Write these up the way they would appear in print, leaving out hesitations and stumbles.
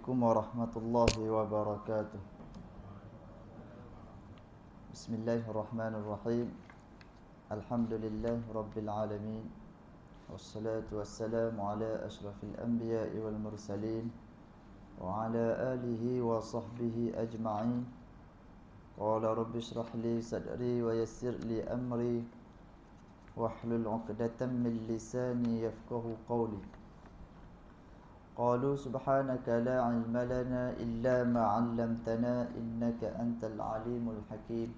Assalamualaikum warahmatullahi wabarakatuh. Bismillahirrahmanirrahim. Alhamdulillahi rabbil alamin. Wassalatu wassalamu ala ashrafil anbiya'i wal mursalin wa ala alihi wa sahbihi ajma'in. Qala rabbi shrah li sadri wa yassir li amri wahlul 'uqdatam min lisani yafqahu qawli. Qalu subhanaka la ilma lana illa ma 'allamtana innaka antal alimul hakim.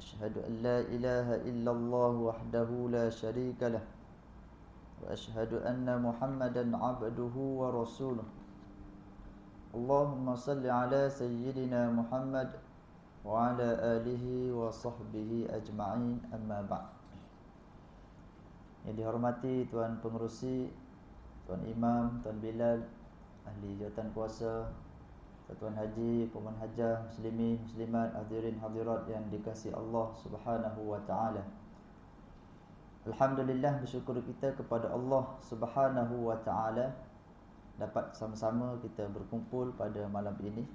Asyhadu an la ilaha illallah wahdahu la syarika lah wa asyhadu anna Muhammadan 'abduhu wa rasuluh. Allahumma salli ala sayyidina Muhammad wa ala alihi wa sahbihi ajma'in, amma ba'd. Yang dihormati Tuan Pengerusi, Tuan Imam, Tuan Bilal, ahli jawatan kuasa, Tuan Haji, Puan Hajah, muslimin, muslimat, hadirin hadirat yang dikasihi Allah Subhanahu wa taala. Alhamdulillah, bersyukur kita kepada Allah Subhanahu wa taala dapat sama-sama kita berkumpul pada malam ini.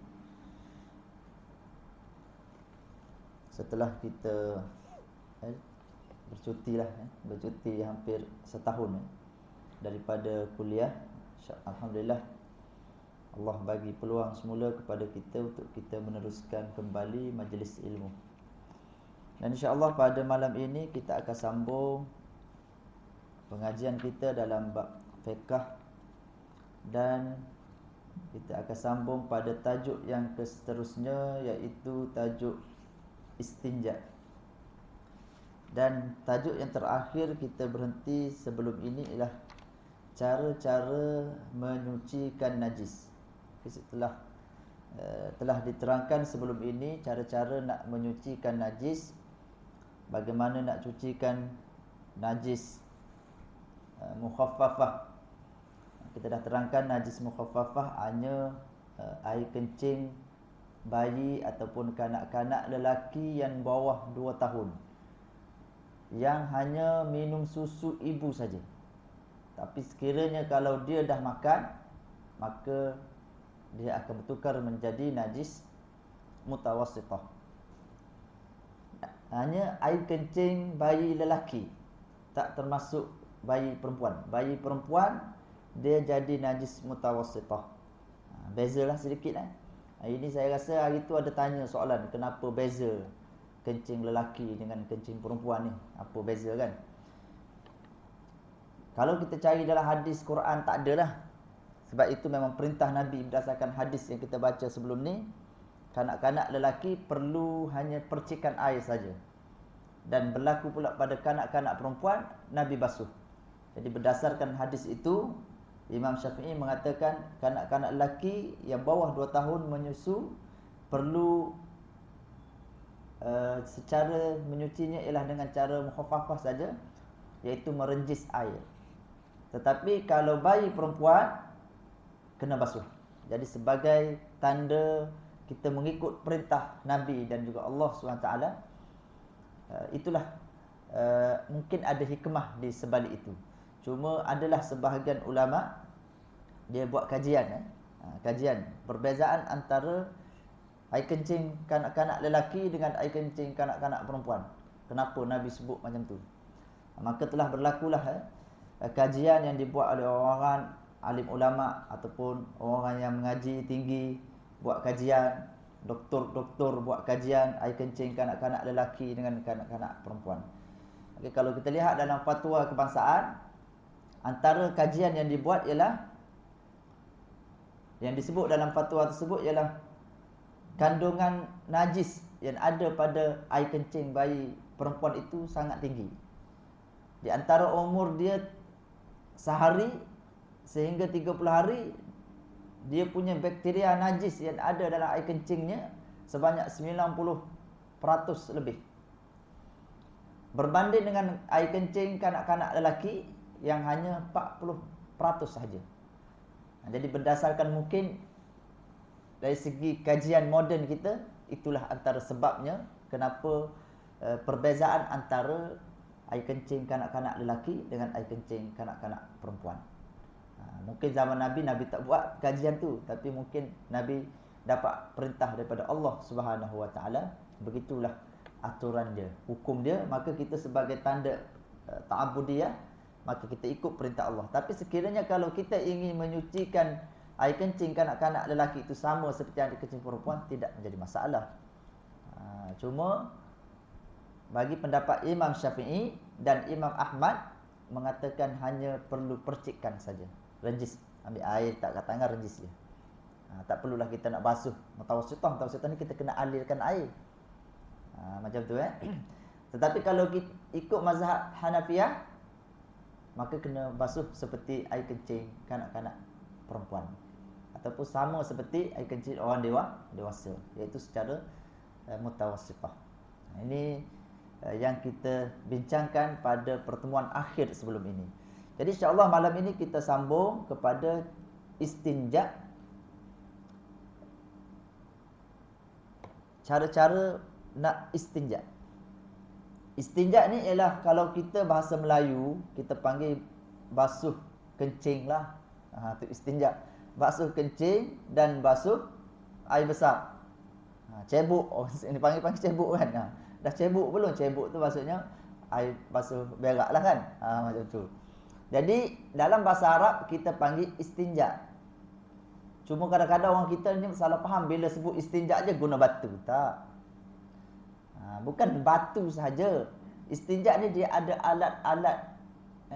Setelah kita bercuti hampir setahun daripada kuliah, alhamdulillah Allah bagi peluang semula kepada kita untuk kita meneruskan kembali majlis ilmu. Dan insya-Allah pada malam ini kita akan sambung pengajian kita dalam bab fiqh, dan kita akan sambung pada tajuk yang seterusnya, iaitu tajuk istinja. Dan tajuk yang terakhir kita berhenti sebelum ini ialah cara-cara menyucikan najis. Telah diterangkan sebelum ini cara-cara nak menyucikan najis, bagaimana nak cucikan najis mukhaffafah. Kita dah terangkan najis mukhaffafah hanya air kencing bayi ataupun kanak-kanak lelaki yang bawah 2 tahun, yang hanya minum susu ibu saja. Tapi sekiranya kalau dia dah makan, maka dia akan bertukar menjadi najis mutawassithah. Hanya air kencing bayi lelaki, tak termasuk bayi perempuan. Bayi perempuan dia jadi najis mutawassithah. Bezalah sedikit. Ini saya rasa hari tu ada tanya soalan, kenapa beza kencing lelaki dengan kencing perempuan ni? Apa beza kan? Kalau kita cari dalam hadis Quran, tak adalah. Sebab itu memang perintah Nabi berdasarkan hadis yang kita baca sebelum ni. Kanak-kanak lelaki perlu hanya percikan air saja. Dan berlaku pula pada kanak-kanak perempuan, Nabi basuh. Jadi berdasarkan hadis itu, Imam Syafi'i mengatakan kanak-kanak lelaki yang bawah 2 tahun menyusu perlu secara menyucinya ialah dengan cara mukhaffafah saja, iaitu merenjis air. Tetapi kalau bayi perempuan, kena basuh. Jadi sebagai tanda kita mengikut perintah Nabi dan juga Allah SWT, itulah mungkin ada hikmah di sebalik itu. Cuma adalah sebahagian ulama dia buat kajian, kajian perbezaan antara air kencing kanak-kanak lelaki dengan air kencing kanak-kanak perempuan. Kenapa Nabi sebut macam tu? Maka telah berlakulah kajian yang dibuat oleh orang alim ulama ataupun orang yang mengaji tinggi, buat kajian, doktor buat kajian air kencing kanak-kanak lelaki dengan kanak-kanak perempuan. Okay, kalau kita lihat dalam fatwa kebangsaan, antara kajian yang dibuat ialah, yang disebut dalam fatwa tersebut ialah kandungan najis yang ada pada air kencing bayi perempuan itu sangat tinggi. Di antara umur dia sehari sehingga 30 hari, dia punya bakteria najis yang ada dalam air kencingnya sebanyak 90% lebih, berbanding dengan air kencing kanak-kanak lelaki yang hanya 40% sahaja. Jadi berdasarkan mungkin dari segi kajian moden kita, itulah antara sebabnya kenapa perbezaan antara air kencing kanak-kanak lelaki dengan air kencing kanak-kanak perempuan. Mungkin zaman Nabi tak buat kajian tu, tapi mungkin Nabi dapat perintah daripada Allah Subhanahu Wa Taala. Begitulah aturan dia, hukum dia. Maka kita sebagai tanda ta'abudiyah, maka kita ikut perintah Allah. Tapi sekiranya kalau kita ingin menyucikan air kencing kanak-kanak lelaki itu sama seperti air kencing perempuan, tidak menjadi masalah. Cuma bagi pendapat Imam Syafi'i dan Imam Ahmad mengatakan hanya perlu percikkan saja, renjis, ambil air tak kat tangan, renjis je. Tak perlulah kita nak basuh. Mutawassithah ni kita kena alirkan air. Macam tu Tetapi kalau kita ikut mazhab Hanafiyah, maka kena basuh seperti air kencing kanak-kanak perempuan, ataupun sama seperti air kencing orang dewasa, iaitu secara mutawassithah. Ini yang kita bincangkan pada pertemuan akhir sebelum ini. Jadi insya-Allah malam ini kita sambung kepada istinja. Cara-cara nak istinja. Istinja ni ialah kalau kita bahasa Melayu kita panggil basuh kencing lah. Tu istinja. Basuh kencing dan basuh air besar. Cebok, ini panggil cebok kan. Dah cebok belum? Cebok tu maksudnya air basuh berak lah kan. Macam tu. Jadi dalam bahasa Arab kita panggil istinja. Cuma kadang-kadang orang kita ni salah faham bila sebut istinja je guna batu. Tak. Bukan batu sahaja. Istinja ni dia ada alat-alat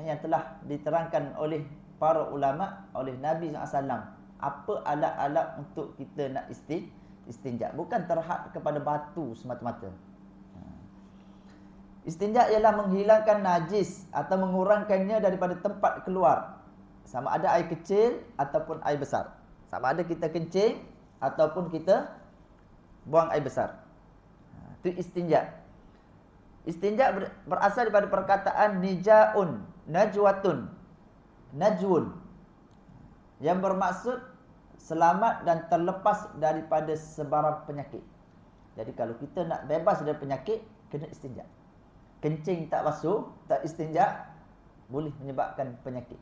yang telah diterangkan oleh para ulama, oleh Nabi SAW. Apa alat-alat untuk kita nak istinja. Bukan terhad kepada batu semata-mata. Istinja ialah menghilangkan najis atau mengurangkannya daripada tempat keluar. Sama ada air kecil ataupun air besar. Sama ada kita kencing ataupun kita buang air besar. Itu istinja. Istinja berasal daripada perkataan nijaun, najwatun, najwun, yang bermaksud selamat dan terlepas daripada sebarang penyakit. Jadi kalau kita nak bebas dari penyakit, kena istinja. Kencing tak basuh, tak istinja, boleh menyebabkan penyakit.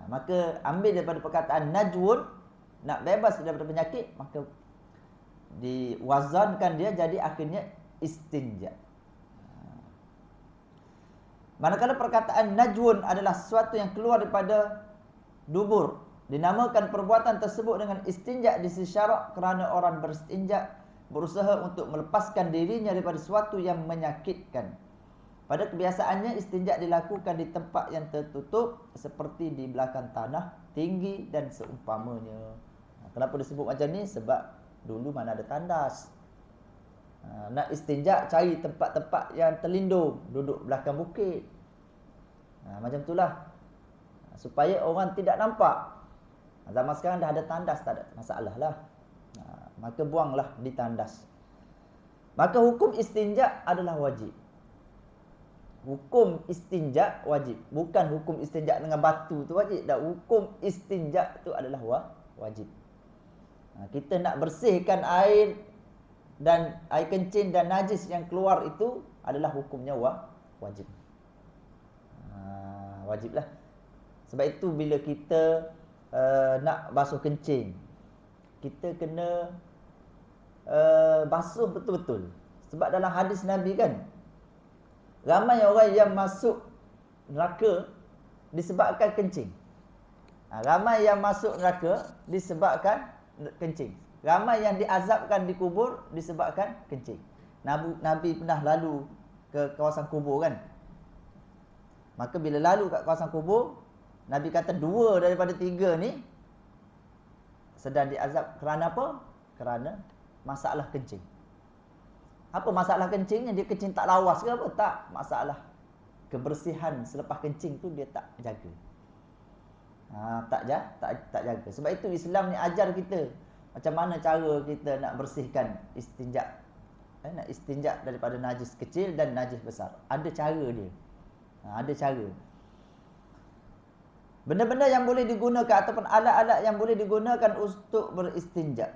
Maka ambil daripada perkataan najwun, nak bebas daripada penyakit, maka diwazankan dia jadi akhirnya istinja. Manakala perkataan najwun adalah sesuatu yang keluar daripada dubur, dinamakan perbuatan tersebut dengan istinja di sisi syarak kerana orang beristinja berusaha untuk melepaskan dirinya daripada sesuatu yang menyakitkan. Pada kebiasaannya istinja dilakukan di tempat yang tertutup seperti di belakang tanah tinggi dan seumpamanya. Kenapa disebut macam ni? Sebab dulu mana ada tandas. Nak istinja cari tempat-tempat yang terlindung, duduk belakang bukit. Macam itulah. Supaya orang tidak nampak. Zaman sekarang dah ada tandas, tak ada masalah lah. Maka buanglah di tandas. Maka hukum istinja adalah wajib. Hukum istinja wajib. Bukan hukum istinja dengan batu tu wajib. Dan hukum istinja tu adalah wajib. Kita nak bersihkan air dan air kencing dan najis yang keluar itu adalah hukumnya wajib. Wajiblah. Sebab itu bila kita nak basuh kencing, kita kena basuh betul-betul. Sebab dalam hadis Nabi kan, ramai orang yang masuk neraka disebabkan kencing. Ramai yang masuk neraka disebabkan kencing. Ramai yang diazabkan di kubur disebabkan kencing. Nabi pernah lalu ke kawasan kubur kan. Maka bila lalu kat kawasan kubur, Nabi kata 2 daripada 3 ni sedang diazab kerana apa? Kerana masalah kencing. Apa masalah kencingnya? Dia kencing tak lawas ke apa? Tak. Masalah kebersihan selepas kencing tu dia tak jaga. Tak jaga. Sebab itu Islam ni ajar kita macam mana cara kita nak bersihkan istinja. Nak istinja daripada najis kecil dan najis besar. Ada cara dia. Ada cara. Benda-benda yang boleh digunakan ataupun alat-alat yang boleh digunakan untuk beristinja.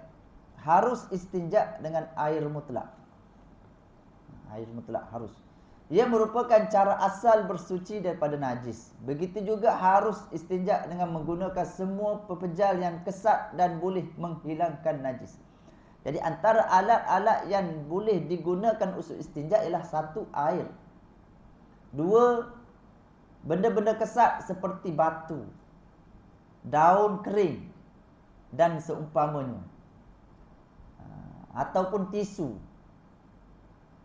Harus istinja dengan air mutlak. Air mutlak harus. Ia merupakan cara asal bersuci daripada najis. Begitu juga harus istinja dengan menggunakan semua pepejal yang kesat dan boleh menghilangkan najis. Jadi antara alat-alat yang boleh digunakan untuk istinja ialah satu, air. Dua, benda-benda kesat seperti batu, daun kering dan seumpamanya. Ataupun tisu.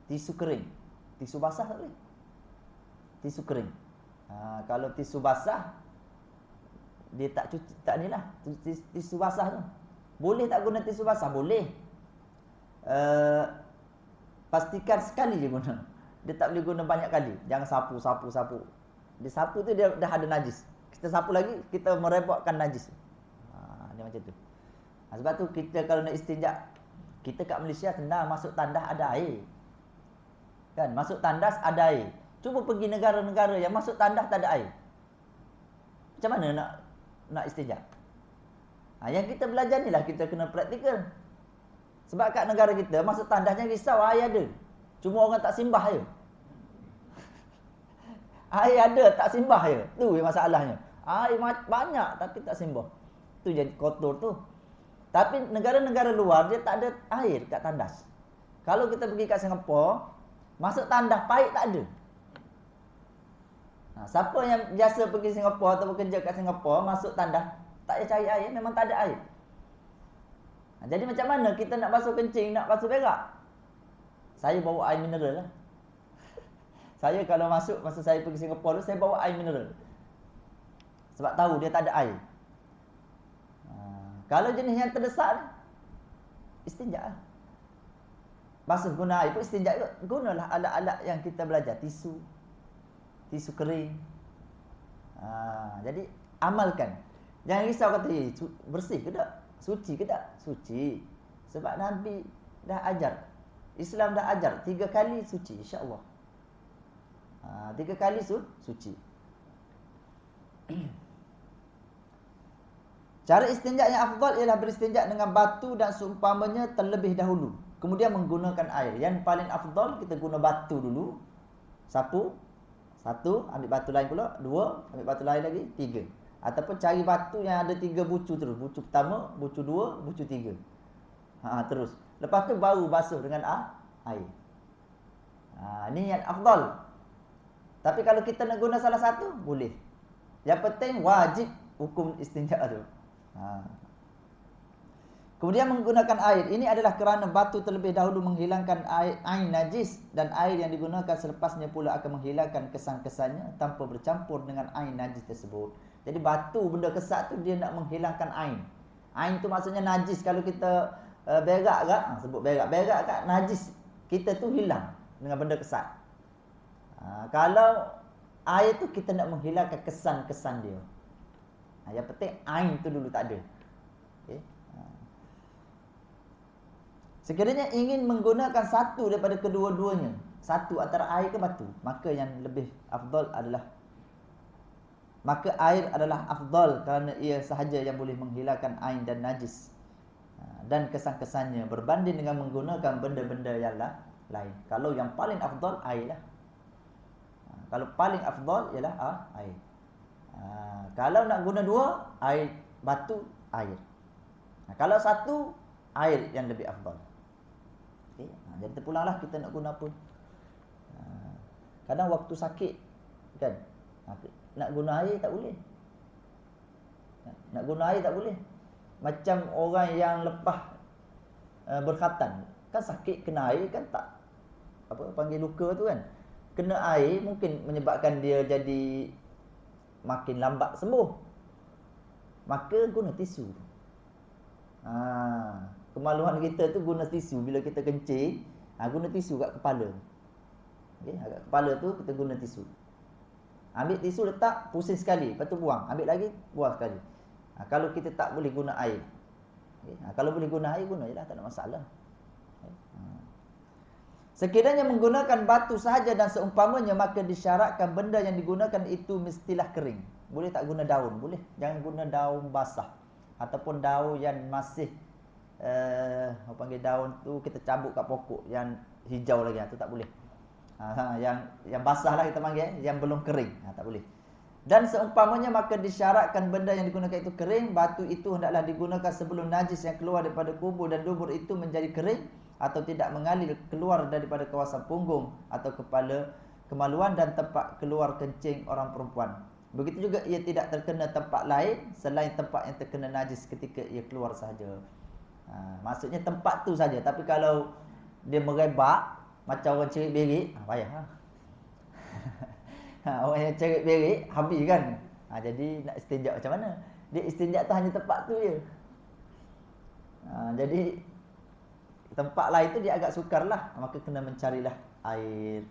Tisu kering. Tisu basah tak boleh. Tisu kering. Kalau tisu basah, dia tak cuci, tak ni lah. Tisu basah tu. Boleh tak guna tisu basah? Boleh. Pastikan sekali je guna. Dia tak boleh guna banyak kali. Jangan sapu. Dia sapu tu dia dah ada najis. Kita sapu lagi, kita merebakkan najis. Dia macam tu. Sebab tu kita kalau nak istinja, kita kat Malaysia senang, masuk tandas ada air. Kan, masuk tandas ada air. Cuba pergi negara-negara yang masuk tandas tak ada air. Macam mana nak istinja? Yang kita belajar ni lah kita kena praktikal. Sebab kat negara kita masuk tandasnya risau air ada. Cuma orang tak simbah je. Air ada tak simbah je. Tu yang masalahnya. Air banyak tapi tak simbah. Tu jadi kotor tu. Tapi negara-negara luar dia tak ada air kat tandas. Kalau kita pergi kat Singapura, masuk tandas pahit tak ada. Siapa yang biasa pergi Singapura atau bekerja kat Singapura, masuk tandas tak payah cari air, memang tak ada air. Jadi macam mana kita nak basuh kencing, nak basuh berak? Saya bawa air mineral lah. Saya kalau masa saya pergi Singapura tu, saya bawa air mineral. Sebab tahu dia tak ada air. Kalau jenis yang terdesak ni, istinja lah. Basuh guna air pun istinja juga. Gunalah alat-alat yang kita belajar. Tisu kering. Jadi amalkan. Jangan risau kata, bersih ke tak? Suci ke tak? Suci. Sebab Nabi dah ajar. Islam dah ajar 3 kali suci, insya-Allah. 3 kali suci. Cara istinja yang afdal ialah beristinja dengan batu dan seumpamanya terlebih dahulu. Kemudian menggunakan air. Yang paling afdal kita guna batu dulu. Satu, ambil batu lain pula. 2, ambil batu lain lagi. 3. Ataupun cari batu yang ada 3 bucu terus. Bucu pertama, bucu 2, bucu 3. Terus. Lepas tu baru basuh dengan air. Ni yang afdal. Tapi kalau kita nak guna salah satu, boleh. Yang penting wajib hukum istinja tu. Kemudian menggunakan air. Ini adalah kerana batu terlebih dahulu menghilangkan air najis, dan air yang digunakan selepasnya pula akan menghilangkan kesan-kesannya tanpa bercampur dengan air najis tersebut. Jadi batu benda kesat tu dia nak menghilangkan air. Air tu maksudnya najis. Kalau kita berak kat, sebut berak kat, najis kita tu hilang dengan benda kesat. Kalau air tu kita nak menghilangkan kesan-kesan dia. Yang penting air tu dulu tak ada. Okay. Sekiranya ingin menggunakan satu daripada kedua-duanya, satu antara air ke batu, maka yang lebih afdal adalah, maka air adalah afdal kerana ia sahaja yang boleh menghilangkan air dan najis dan kesan-kesannya berbanding dengan menggunakan benda-benda yang lain. Kalau yang paling afdal air lah. Kalau paling afdal ialah air. Kalau nak guna 2, air batu, air. Kalau satu, air yang lebih afdal. Okay. Jadi terpulanglah kita nak guna apa. Kadang waktu sakit kan, nak guna air tak boleh. Nak guna air tak boleh. Macam orang yang lepas berkhatan, kan sakit kena air kan tak panggil luka tu kan. Kena air mungkin menyebabkan dia jadi makin lambat sembuh. Maka guna tisu. Kemaluan kita tu guna tisu. Bila kita kencing, guna tisu kat kepala. Okay, kat kepala tu kita guna tisu. Ambil tisu letak, pusing sekali, lepas tu buang. Ambil lagi, buang sekali. Kalau kita tak boleh guna air. Okay, kalau boleh guna air, guna je lah, tak ada masalah. Okay. Sekiranya menggunakan batu sahaja dan seumpamanya, maka disyaratkan benda yang digunakan itu mestilah kering. Boleh tak guna daun? Boleh. Jangan guna daun basah. Ataupun daun yang masih panggil daun tu kita cabut kat pokok yang hijau lagi, tu tak boleh. Yang basah lah kita panggil, yang belum kering. Tak boleh. Dan seumpamanya maka disyaratkan benda yang digunakan itu kering, batu itu hendaklah digunakan sebelum najis yang keluar daripada kubur dan dubur itu menjadi kering atau tidak mengalir keluar daripada kawasan punggung atau kepala, kemaluan dan tempat keluar kencing orang perempuan. Begitu juga ia tidak terkena tempat lain selain tempat yang terkena najis ketika ia keluar sahaja. Maksudnya tempat tu saja. Tapi kalau dia merebak macam orang cerit berik, payah. Orang yang cerit berik habis kan. Jadi nak istinja macam mana? Dia istinja tu hanya tempat tu je. Jadi tempat lain tu dia agak sukar lah. Maka kena mencarilah air.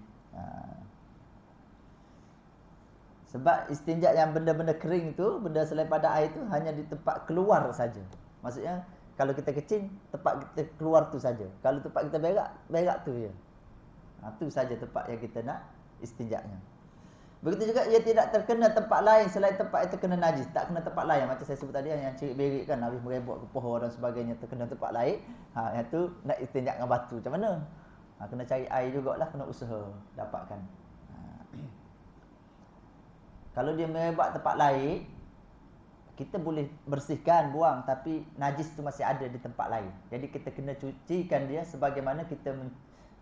Sebab istinja yang benda-benda kering tu, benda selain pada air tu hanya di tempat keluar saja. Maksudnya kalau kita kecing, tempat kita keluar tu saja. Kalau tempat kita berak, berak tu je. Tu saja tempat yang kita nak istinjanya. Begitu juga ia tidak terkena tempat lain selain tempat yang terkena najis. Tak kena tempat lain. Macam saya sebut tadi yang cerit berik kan, habis merebut ke pohon dan sebagainya, terkena tempat lain. Yang tu nak istinja dengan batu. Macam mana? Kena cari air jugalah, kena usaha dapatkan. Kalau dia merebut tempat lain, kita boleh bersihkan, buang, tapi najis tu masih ada di tempat lain. Jadi kita kena cucikan dia sebagaimana kita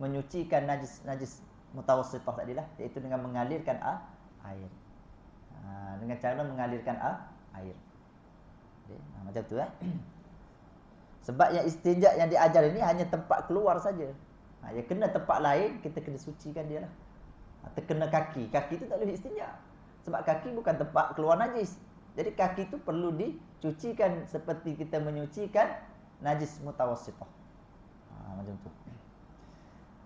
menyucikan najis mutawassithah tadilah, iaitu dengan mengalirkan air. Dengan cara mengalirkan air. Macam tu Sebab yang istinja yang diajar ini hanya tempat keluar saja. Yang kena tempat lain, kita kena sucikan dia lah. Terkena kaki, kaki tu tak boleh istinja. Sebab kaki bukan tempat keluar najis. Jadi kaki itu perlu dicucikan seperti kita menyucikan najis mutawassithah. Macam tu.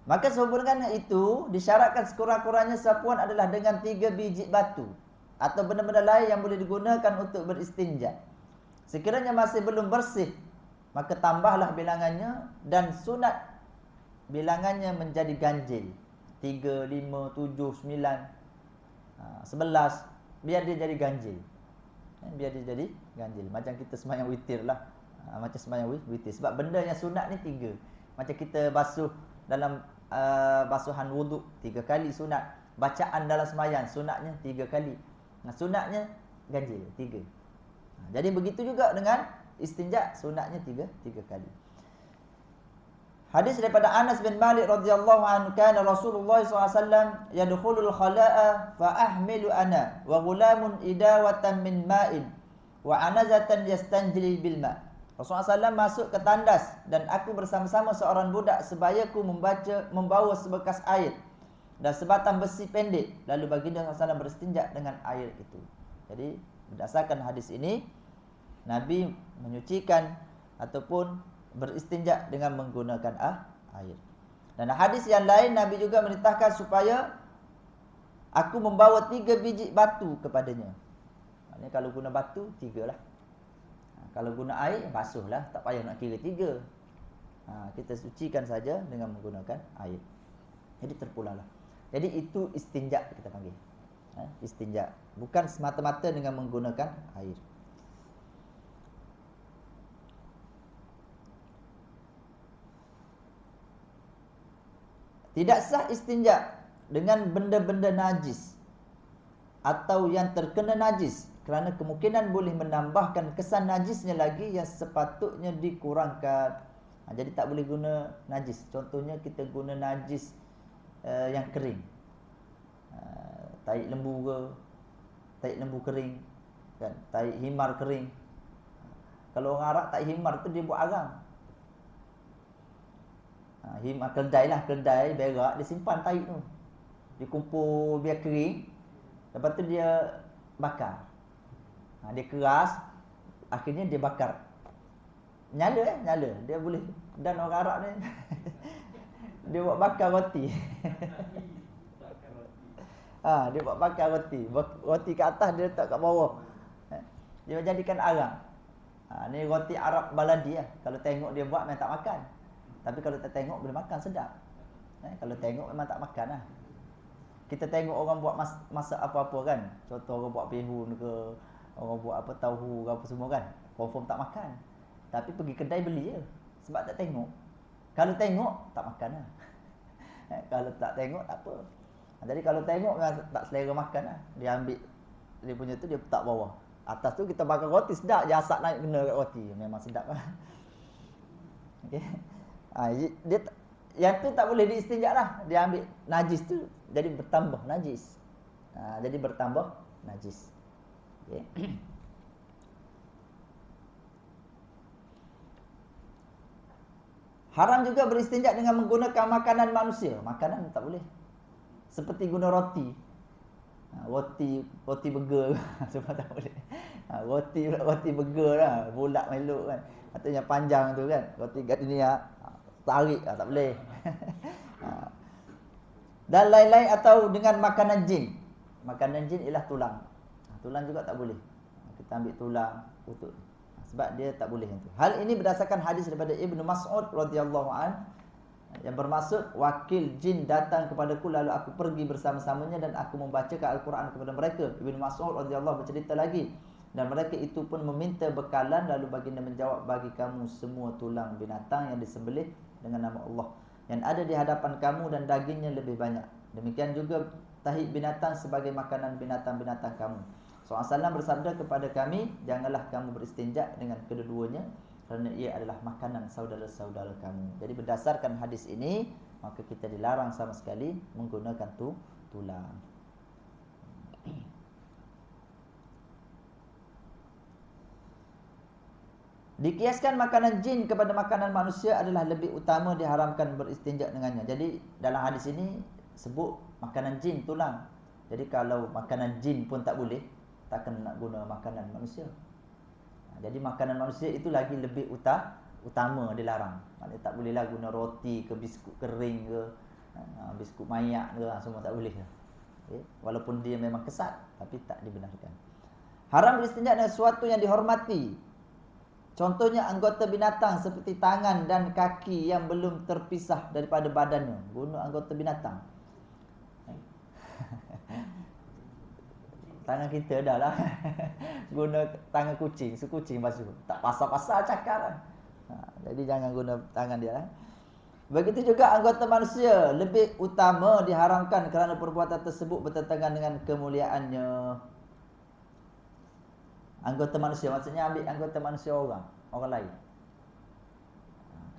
Maka sehubungan dengan itu, disyaratkan sekurang-kurangnya sapuan adalah dengan 3 biji batu atau benda-benda lain yang boleh digunakan untuk beristinja. Sekiranya masih belum bersih, maka tambahlah bilangannya dan sunat bilangannya menjadi ganjil. 3, 5, 7, 9, 11, biar dia jadi ganjil. Biar dia jadi ganjil. Macam kita sembahyang witir lah. Macam sembahyang witir. Sebab benda yang sunat ni 3. Macam kita basuh dalam basuhan wuduk 3 kali sunat. Bacaan dalam sembahyang sunatnya 3 kali. Sunatnya ganjil 3. Jadi begitu juga dengan istinja, sunatnya 3 kali. Hadis daripada Anas bin Malik radhiyallahu anhu, kana Rasulullah SAW yadkhulul khala'a fa ahmilu ana wa ghulamun idawatan min ma'in wa anazatan yastanjili bil ma'. Rasulullah SAW masuk ke tandas dan aku bersama-sama seorang budak sebayaku membawa sebekas air dan sebatang besi pendek. Lalu baginda SAW beristinja dengan air itu. Jadi berdasarkan hadis ini, Nabi menyucikan ataupun beristinja dengan menggunakan air. Dan hadis yang lain, Nabi juga merintahkan supaya aku membawa 3 biji batu kepadanya. Maknanya kalau guna batu, 3 lah. Kalau guna air, basuhlah. Tak payah nak kira 3. Kita sucikan saja dengan menggunakan air. Jadi terpulanglah. Jadi itu istinja kita panggil. Istinja. Bukan semata-mata dengan menggunakan air. Tidak sah istinja dengan benda-benda najis atau yang terkena najis kerana kemungkinan boleh menambahkan kesan najisnya lagi yang sepatutnya dikurangkan. Jadi tak boleh guna najis. Contohnya kita guna najis yang kering. Tahi lembu ke, tahi lembu kering kan, tahi himar kering. Kalau orang Arab tahi himar tu dia buat arang. Himar keldai lah, keldai berak, dia simpan tahi tu. Dia kumpul biar kering. Lepas tu dia bakar. Dia keras, akhirnya dia bakar. Nyala nyala. Dia boleh. Dan orang Arab ni dia buat bakar roti. Dia buat bakar roti. Roti kat atas, dia letak kat bawah. Dia jadikan arang. Ni roti Arab baladi lah. Kalau tengok dia buat memang tak makan. Tapi kalau tak tengok boleh makan, sedap. Kalau tengok memang tak makan lah. Kita tengok orang buat masak apa-apa kan. Contoh orang buat bihun ke, orang buat apa tahu ke apa semua kan. Confirm tak makan. Tapi pergi kedai beli je. Sebab tak tengok. Kalau tengok, tak makan lah. Kalau tak tengok, tak apa. Jadi kalau tengok memang tak selera makan lah. Dia ambil dia punya tu, dia letak bawah. Atas tu kita bakar roti, sedap je asap naik kena kat roti. Memang sedap lah. Okey. Dia yang tu tak boleh diistinja lah. Dia ambil najis tu jadi bertambah najis. Jadi bertambah najis. Okey. Haram juga beristinja dengan menggunakan makanan manusia. Makanan tak boleh. Seperti guna roti. Roti burger semua tak boleh. Roti burger lah, bulat meluk kan. Katanya panjang tu kan. Roti kat dunia tarik tak boleh. Dan lain-lain atau dengan makanan jin. Makanan jin ialah tulang. Tulang juga tak boleh. Kita ambil tulang untuk sebab dia tak boleh itu. Hal ini berdasarkan hadis daripada Ibnu Mas'ud radhiyallahu an yang bermaksud wakil jin datang kepadaku lalu aku pergi bersama-samanya dan aku membacakan Al-Quran kepada mereka. Ibnu Mas'ud radhiyallahu bercerita lagi, dan mereka itu pun meminta bekalan lalu baginda menjawab, bagi kamu semua tulang binatang yang disembelih dengan nama Allah yang ada di hadapan kamu dan dagingnya lebih banyak. Demikian juga tahi binatang sebagai makanan binatang-binatang kamu. Rasulullah SAW bersabda kepada kami, janganlah kamu beristinja dengan kedua-duanya kerana ia adalah makanan saudara-saudara kamu. Jadi berdasarkan hadis ini, maka kita dilarang sama sekali menggunakan tulang. Dikiaskan makanan jin kepada makanan manusia adalah lebih utama, diharamkan beristinja dengannya. Jadi dalam hadis ini sebut makanan jin tulang. Jadi kalau makanan jin pun tak boleh, takkan nak guna makanan manusia. Jadi makanan manusia itu lagi lebih utama dilarang. Maknanya tak bolehlah guna roti ke biskut kering ke biskut mayak ke, semua tak boleh. Okay. Walaupun dia memang kesat, tapi tak dibenarkan. Haram beristinja dengan sesuatu yang dihormati. Contohnya anggota binatang seperti tangan dan kaki yang belum terpisah daripada badannya. Guna anggota binatang. Tangan kita dah lah. Guna tangan kucing, sekucing basuh. Tak pasal-pasal cakar. Jadi jangan guna tangan dia. Begitu juga anggota manusia lebih utama diharamkan kerana perbuatan tersebut bertentangan dengan kemuliaannya. Anggota manusia maksudnya ambil anggota manusia orang lain.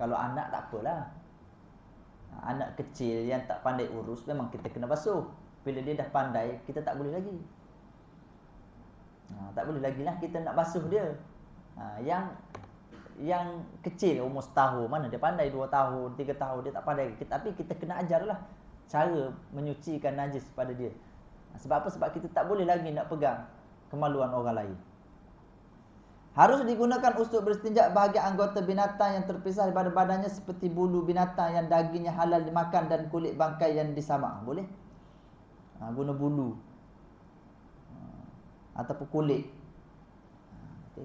Kalau anak tak apalah. Anak kecil yang tak pandai urus memang kita kena basuh. Bila dia dah pandai, kita tak boleh lagi. Tak boleh lagi lah kita nak basuh dia. Yang kecil umur setahun, mana dia pandai 2 tahun, 3 tahun, dia tak pandai. Tapi kita kena ajarlah cara menyucikan najis pada dia. Sebab apa? Sebab kita tak boleh lagi nak pegang kemaluan orang lain. Harus digunakan untuk beristinja bahagian anggota binatang yang terpisah daripada badannya seperti bulu binatang yang dagingnya halal dimakan dan kulit bangkai yang disamak. Boleh? Guna bulu ataupun kulit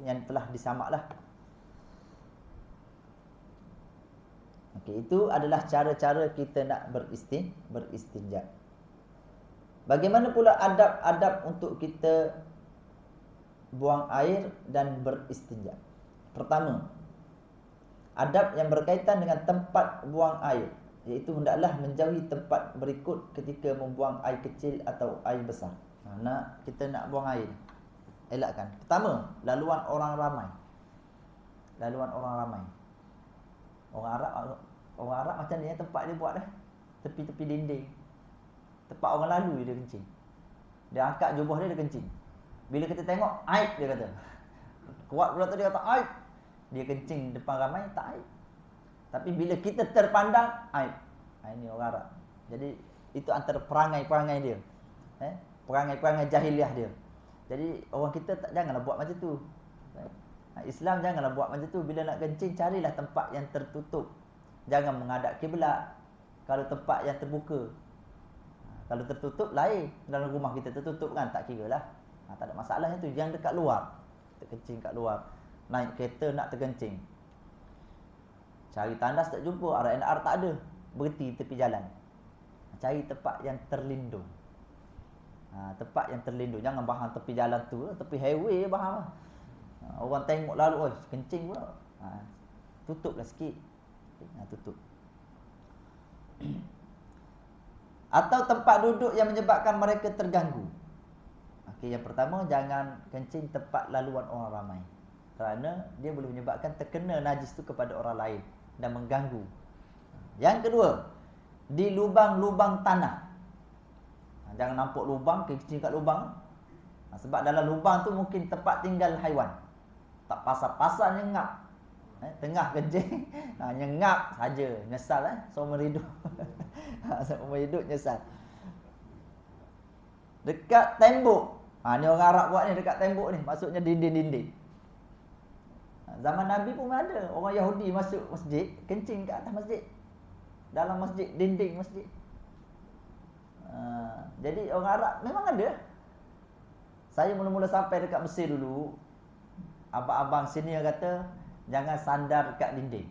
yang telah disamak lah. Okey, itu adalah cara-cara kita nak beristinja. Bagaimana pula adab-adab untuk kita buang air dan beristinja? Pertama, adab yang berkaitan dengan tempat buang air, iaitu hendaklah menjauhi tempat berikut ketika membuang air kecil atau air besar. Kita nak buang air, elakkan. Pertama, laluan orang ramai. Laluan orang ramai. Orang Arab macam ni tempat dia buat dah. Tepi-tepi dinding. Tempat orang lalu dia kencing. Dia angkat jubah dia kencing. Bila kita tengok, aib dia kata. Kuat pula tu dia kata aib. Dia kencing depan ramai, tak aib. Tapi bila kita terpandang, aib. Ini orang Arab. Jadi itu antara perangai-perangai dia. Perangai-perangai jahiliah dia. Jadi orang kita janganlah buat macam tu. Islam janganlah buat macam tu. Bila nak kencing, carilah tempat yang tertutup. Jangan menghadap kiblat. Kalau tempat yang terbuka. Kalau tertutup lain. Dalam rumah kita tertutup kan, tak kira lah. Tak ada masalahnya tu. Yang dekat luar, kita kencing kat luar. Naik kereta nak terkencing, cari tandas tak jumpa, RNR tak ada, berhenti tepi jalan. Cari tempat yang terlindung. Tempat yang terlindung. Jangan bahang tepi jalan tu, tepi highway bahang. Orang tengok lalu, oi kencing pula. Tutuplah sikit. Tutup. Atau tempat duduk yang menyebabkan mereka terganggu. Okey, yang pertama, jangan kencing tempat laluan orang ramai. Kerana dia boleh menyebabkan terkena najis tu kepada orang lain dan mengganggu. Yang kedua, di lubang-lubang tanah. Jangan nampak lubang, kencing kat lubang. Sebab dalam lubang tu mungkin tempat tinggal haiwan. Tak pasal-pasal nyengap. Tengah kencing, nyengap saja, nyesal seumur hidup. Seumur hidup nyesal. Dekat tembok. Ni orang Arab buat ni dekat tembok ni, maksudnya dinding-dinding. Zaman Nabi pun ada orang Yahudi masuk masjid, kencing kat atas masjid. Dalam masjid, dinding masjid. Jadi orang Arab memang ada. Saya mula-mula sampai dekat Mesir dulu, abang-abang sini kata, jangan sandar kat dinding.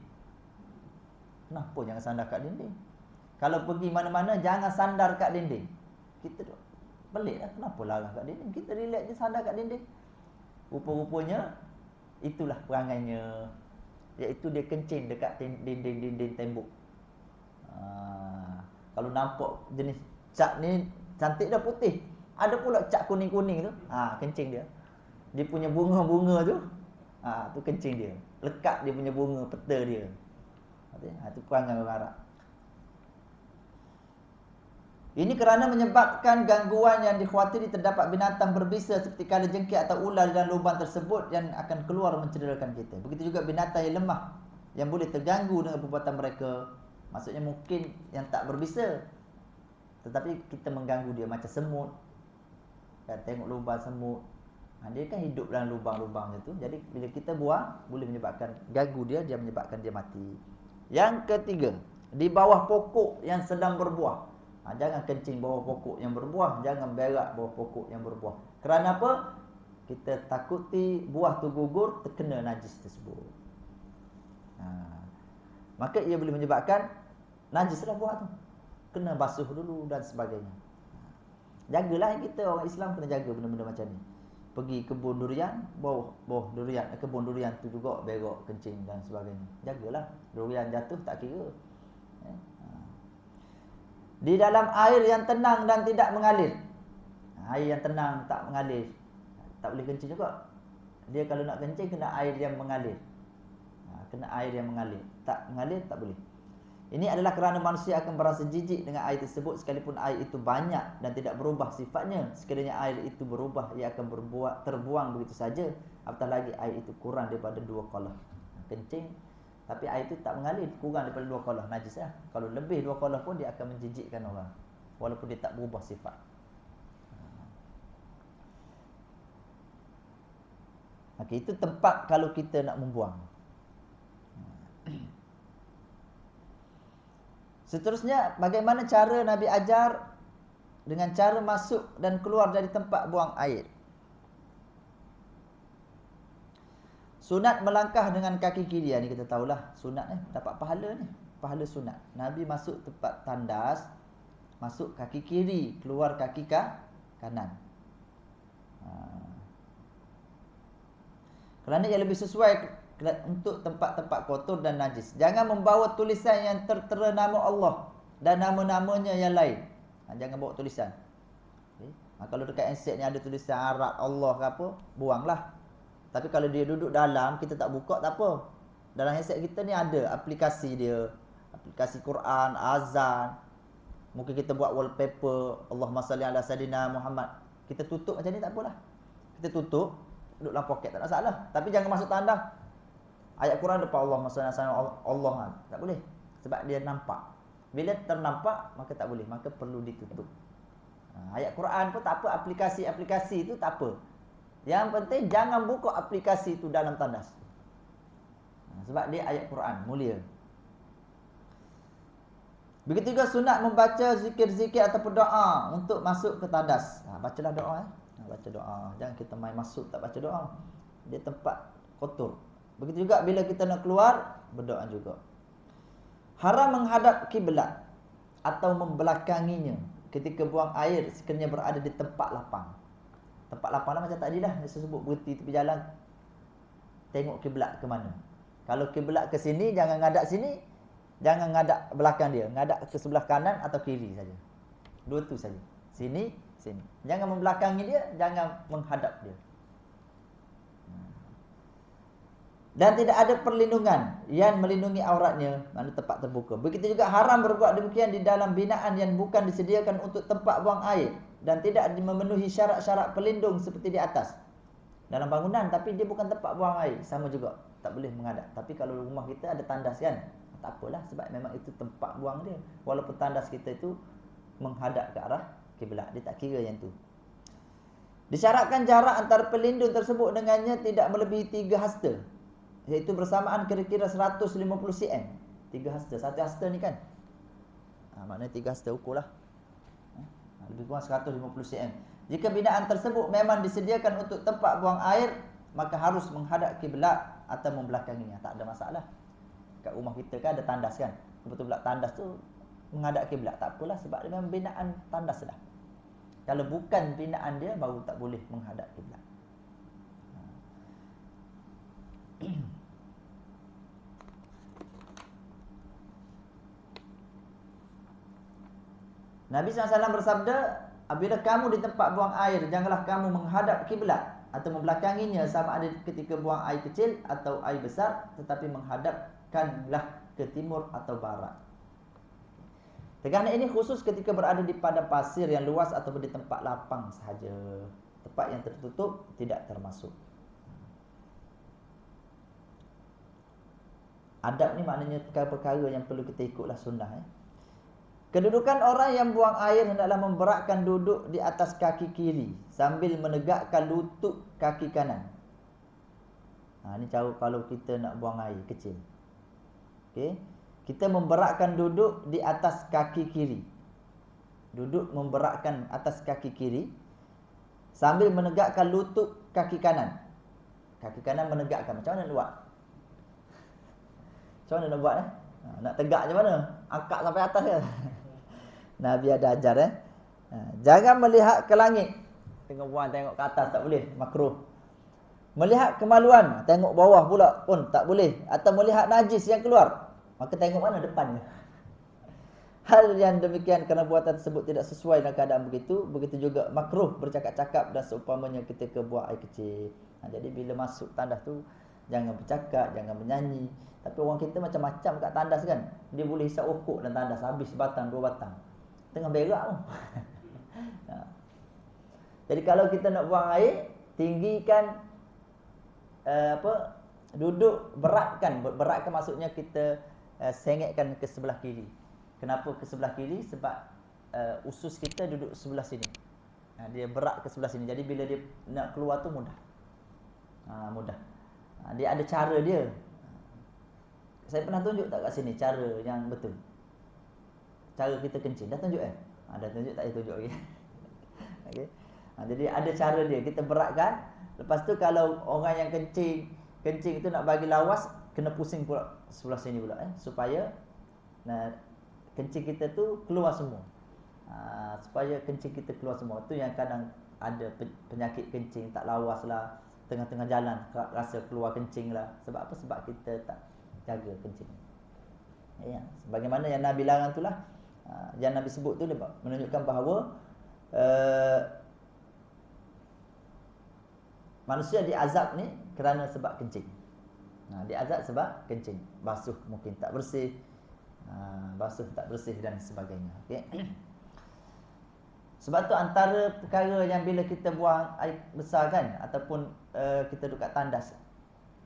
Kenapa jangan sandar kat dinding? Kalau pergi mana-mana, jangan sandar kat dinding. Kita tu pelik lah, kenapa larang kat dinding? Kita relax je sandar kat dinding. Rupa-rupanya, itulah perangainya. Iaitu dia kencing dekat dinding-dinding tembok. Kalau nampak jenis cat ni, cantik dah putih. Ada pula cat kuning-kuning tu, kencing dia. Dia punya bunga-bunga tu, tu kencing dia. Lekat dia punya bunga, peta dia. Itu perangai orang Arab. Ini kerana menyebabkan gangguan yang dikhawatiri terdapat binatang berbisa seperti kalajengking atau ular dalam lubang tersebut yang akan keluar mencederakan kita. Begitu juga binatang yang lemah yang boleh terganggu dengan perbuatan mereka. Maksudnya mungkin yang tak berbisa, tetapi kita mengganggu dia macam semut. Tengok lubang semut. Dia kan hidup dalam lubang-lubang itu. Jadi bila kita buang, boleh menyebabkan ganggu dia, dia menyebabkan dia mati. Yang ketiga, di bawah pokok yang sedang berbuah. Jangan kencing bawah pokok yang berbuah, jangan berak bawah pokok yang berbuah. Kerana apa? Kita takuti buah tu gugur, terkena najis tersebut. Maka ia boleh menyebabkan najislah buah tu. Kena basuh dulu dan sebagainya. Jagalah kita orang Islam kena jaga benda-benda macam ni. Pergi kebun durian, bawah durian, kebun durian tu juga berak, kencing dan sebagainya. Jagalah, durian jatuh tak kira. Di dalam air yang tenang dan tidak mengalir. Air yang tenang tak mengalir, tak boleh kencing juga. Dia kalau nak kencing kena air yang mengalir. Kena air yang mengalir. Tak mengalir tak boleh. Ini adalah kerana manusia akan berasa jijik dengan air tersebut sekalipun air itu banyak dan tidak berubah sifatnya. Sekiranya air itu berubah, ia akan terbuang begitu saja. Apatah lagi air itu kurang daripada 2 kolah. Kencing, tapi air itu tak mengalir, kurang daripada 2 kolah, najis lah. Kalau lebih 2 kolah pun dia akan menjijikkan orang, walaupun dia tak berubah sifat. Okey, itu tempat kalau kita nak membuang. Seterusnya, bagaimana cara Nabi ajar dengan cara masuk dan keluar dari tempat buang air. Sunat melangkah dengan kaki kiri. Ni kita tahulah sunat dapat pahala ni. Pahala sunat. Nabi masuk tempat tandas, masuk kaki kiri, keluar kaki kanan. Kerana ia lebih sesuai untuk tempat-tempat kotor dan najis. Jangan membawa tulisan yang tertera nama Allah dan nama-namanya yang lain. Jangan bawa tulisan. Kalau dekat handset ni ada tulisan Arab Allah ke apa, buanglah. Tapi kalau dia duduk dalam, kita tak buka tak apa. Dalam handset kita ni ada aplikasi dia, aplikasi Quran, azan. Mungkin kita buat wallpaper Allahumma salli ala sayidina Muhammad. Kita tutup macam ni tak apalah. Kita tutup, duduk dalam poket tak ada masalah. Tapi jangan masuk tanda. Ayat Quran depan Allah, maksudnya Allah tak boleh. Sebab dia nampak. Bila ternampak, maka tak boleh. Maka perlu ditutup. Ayat Quran pun tak apa, aplikasi-aplikasi itu tak apa. Yang penting jangan buka aplikasi itu dalam tandas. Sebab dia ayat Quran, mulia. Begitu juga sunat membaca zikir-zikir ataupun doa untuk masuk ke tandas. Bacalah doa. Baca doa. Jangan kita main masuk tak baca doa. Dia tempat kotor. Begitu juga bila kita nak keluar, berdoa juga. Haram menghadap kiblat atau membelakanginya ketika buang air sekiranya berada di tempat lapang. Tempat lapang lah macam tadi dah, saya sebut berhenti tepi jalan, tengok kiblat ke mana. Kalau kiblat ke sini, jangan ngadap sini, jangan ngadap belakang dia, ngadap ke sebelah kanan atau kiri saja. Dua tu saja. Sini, sini. Jangan membelakangi dia, jangan menghadap dia. Dan tidak ada perlindungan yang melindungi auratnya, mana tempat terbuka. Begitu juga haram berbuat demikian di dalam binaan yang bukan disediakan untuk tempat buang air dan tidak memenuhi syarat-syarat pelindung seperti di atas. Dalam bangunan tapi dia bukan tempat buang air, sama juga tak boleh menghadap. Tapi kalau rumah kita ada tandas kan, tak apalah sebab memang itu tempat buang dia. Walaupun tandas kita itu menghadap ke arah kiblat, dia tak kira yang tu. Disyaratkan jarak antara pelindung tersebut dengannya tidak melebihi 3 hasta. Iaitu bersamaan kira-kira 150 cm. 3 hasta, 1 hasta ni kan. Maknanya 3 hasta ukurlah. Lebih kurang 150 cm. Jika binaan tersebut memang disediakan untuk tempat buang air, maka harus menghadap kiblat atau membelakanginya. Tak ada masalah. Kat rumah kita kan ada tandas kan. Betul pula tandas tu menghadap kiblat. Tak apalah sebab dia memang binaan tandas dah. Kalau bukan binaan dia baru tak boleh menghadap kiblat. Nabi SAW bersabda, apabila kamu di tempat buang air, janganlah kamu menghadap kiblat atau membelakanginya sama ada ketika buang air kecil atau air besar, tetapi menghadapkanlah ke timur atau barat. Tegangan ini khusus ketika berada di padang pasir yang luas atau di tempat lapang sahaja. Tempat yang tertutup tidak termasuk. Adab ni maknanya perkara-perkara yang perlu kita ikutlah sunnah. Kedudukan orang yang buang air hendaklah memberatkan duduk di atas kaki kiri sambil menegakkan lutut kaki kanan. Ini cara kalau kita nak buang air kecil. Okey. Kita memberatkan duduk di atas kaki kiri. Duduk memberatkan atas kaki kiri sambil menegakkan lutut kaki kanan. Kaki kanan menegakkan. Macam mana nak buat? Macam mana nak buat nak tegak macam mana? Angkat sampai atas ke? Nabi ada ajar jangan melihat ke langit. Tengok ke atas tak boleh, makruh. Melihat kemaluan, tengok bawah pula pun tak boleh. Atau melihat najis yang keluar, maka tengok mana depannya. Hal yang demikian kerana buatan tersebut tidak sesuai dengan keadaan begitu. Begitu juga makruh bercakap-cakap dan seumpamanya ketika buang air kecil. Jadi bila masuk tandas tu jangan bercakap, jangan menyanyi. Tapi orang kita macam-macam kat tandas kan. Dia boleh hisap okok dan tandas habis batang, 2 batang. Tengah berak tu. Jadi kalau kita nak buang air, tinggikan duduk beratkan. Beratkan maksudnya kita sengetkan ke sebelah kiri. Kenapa ke sebelah kiri? Sebab usus kita duduk sebelah sini. Dia berat ke sebelah sini. Jadi bila dia nak keluar tu mudah. Mudah. Dia ada cara dia. Saya pernah tunjuk tak kat sini cara yang betul? Cara kita kencing. Dah tunjuk dah tunjuk, tak payah tunjuk lagi. Okey. Jadi ada cara dia. Kita beratkan. Lepas tu kalau orang yang kencing itu nak bagi lawas, kena pusing pula sebelah sini pula supaya kencing kita tu keluar semua. Supaya kencing kita keluar semua. Tu yang kadang ada penyakit kencing tak lawas lah. Tengah-tengah jalan rasa keluar kencing lah. Sebab apa? Sebab kita tak jaga kencing. Sebagaimana yang Nabi larang itulah. Yang Nabi sebut tu menunjukkan bahawa manusia diazab ni kerana sebab kencing. Diazab sebab kencing. Basuh mungkin tak bersih. Basuh tak bersih dan sebagainya. Okey. Sebab tu antara perkara yang bila kita buang air besar kan, ataupun kita duduk kat tandas,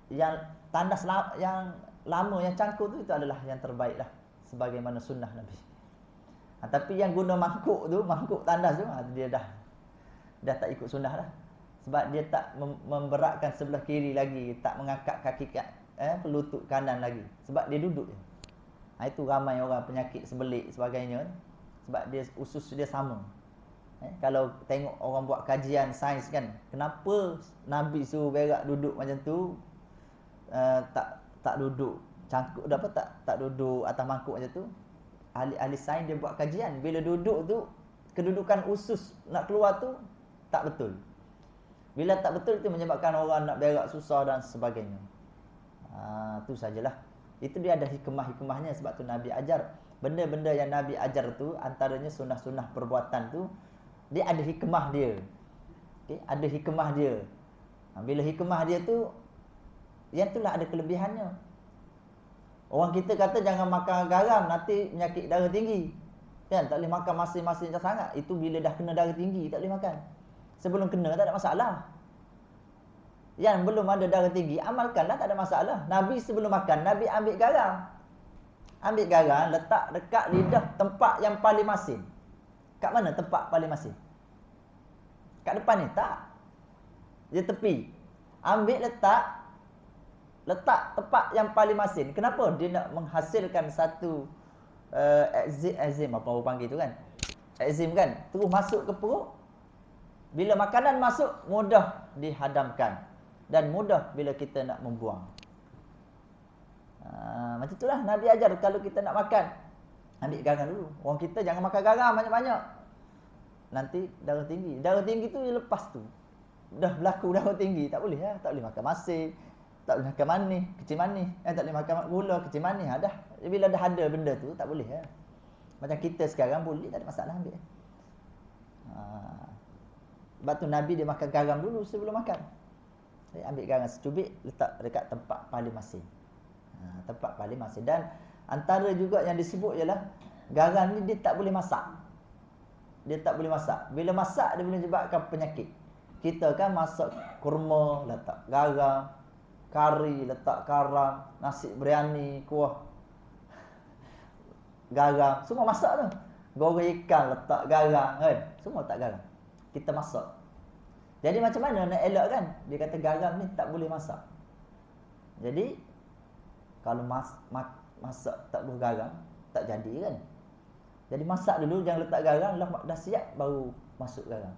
yang tandas yang lama, yang cangkul tu, itu adalah yang terbaik lah, sebagaimana sunnah Nabi. Tapi yang guna mangkuk tu, mangkuk tandas tu, dia dah tak ikut sunnah lah. Sebab dia tak memberatkan sebelah kiri lagi, tak mengangkat kaki lutut kanan lagi. Sebab dia duduk je. Itu ramai orang penyakit sebelik sebagainya. Sebab dia usus dia sama. Kalau tengok orang buat kajian sains kan, kenapa Nabi suruh berak duduk macam tu, tak duduk cangkuk, tak duduk atas mangkuk macam tu. Ahli sains dia buat kajian, bila duduk tu kedudukan usus nak keluar tu tak betul. Bila tak betul itu menyebabkan orang nak berak susah dan sebagainya. Tu sajalah. Itu dia ada hikmah-hikmahnya. Sebab tu Nabi ajar Benda-benda yang Nabi ajar tu, antaranya sunnah-sunnah perbuatan tu, dia ada hikmah dia. Okay? Ada hikmah dia. Bila hikmah dia tu, yang itulah ada kelebihannya. Orang kita kata jangan makan garam, nanti penyakit darah tinggi. Kan? Tak boleh makan masing-masing sangat. Itu bila dah kena darah tinggi, tak boleh makan. Sebelum kena tak ada masalah. Yang belum ada darah tinggi, amalkanlah, tak ada masalah. Nabi sebelum makan, Nabi ambil garam. Ambil garam, letak dekat lidah tempat yang paling masin. Kat mana tempat paling masin? Kat depan ni? Tak. Dia tepi. Ambil letak tempat yang paling masin. Kenapa? Dia nak menghasilkan satu enzim apa orang panggil tu kan? Enzim kan? Terus masuk ke perut. Bila makanan masuk, mudah dihadamkan. Dan mudah bila kita nak membuang. Macam itulah Nabi ajar kalau kita nak makan, ambil garam dulu. Orang kita jangan makan garam banyak-banyak, nanti darah tinggi. Darah tinggi tu lepas tu dah berlaku darah tinggi, tak boleh tak boleh makan masin, tak boleh makan manis, kecil manis, tak boleh makan gula, kecil manis. Dah bila dah ada benda tu tak boleh Macam kita sekarang boleh, tak ada masalah ambil. Sebab tu Nabi dia makan garam dulu sebelum makan. Dia ambil garam secubit, letak dekat tempat paling masin. Tempat paling masin. Dan antara juga yang disebut ialah garam ni dia tak boleh masak. Dia tak boleh masak. Bila masak dia boleh menyebabkan penyakit. Kita kan masak kurma letak garam, kari letak garam, nasi biryani kuah garam, semua masak tu. Goreng ikan letak garam kan, semua letak garam. Kita masak. Jadi macam mana nak elak kan? Dia kata garam ni tak boleh masak. Jadi kalau masak tak boleh garam, tak jadi kan. Jadi masak dulu, jangan letak garam, dah siap baru masuk garam.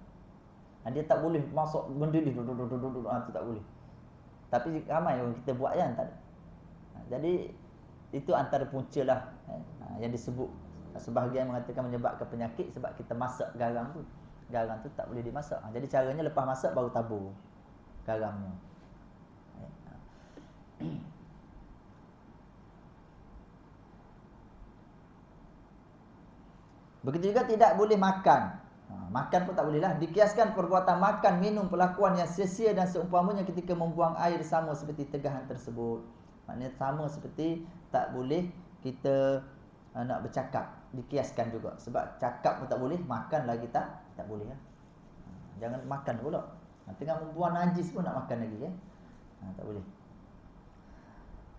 Dia tak boleh masak benda ni tu tak boleh. Tapi ramai orang kita buat kan, tak ada. Jadi itu antara punca lah yang disebut. Sebahagian mengatakan menyebabkan penyakit sebab kita masak garam tu. Garam tu tak boleh dimasak. Jadi caranya lepas masak baru tabur garamnya. Begitu juga tidak boleh makan. Makan pun tak boleh lah. Dikiaskan perbuatan makan, minum, perlakuan yang sia-sia dan seumpamanya ketika membuang air sama seperti tegahan tersebut. Maknanya sama seperti tak boleh kita nak bercakap. Dikiaskan juga. Sebab cakap pun tak boleh, makan lagi tak boleh. Jangan makan pula. Tengah membuang najis pun nak makan lagi. Tak boleh.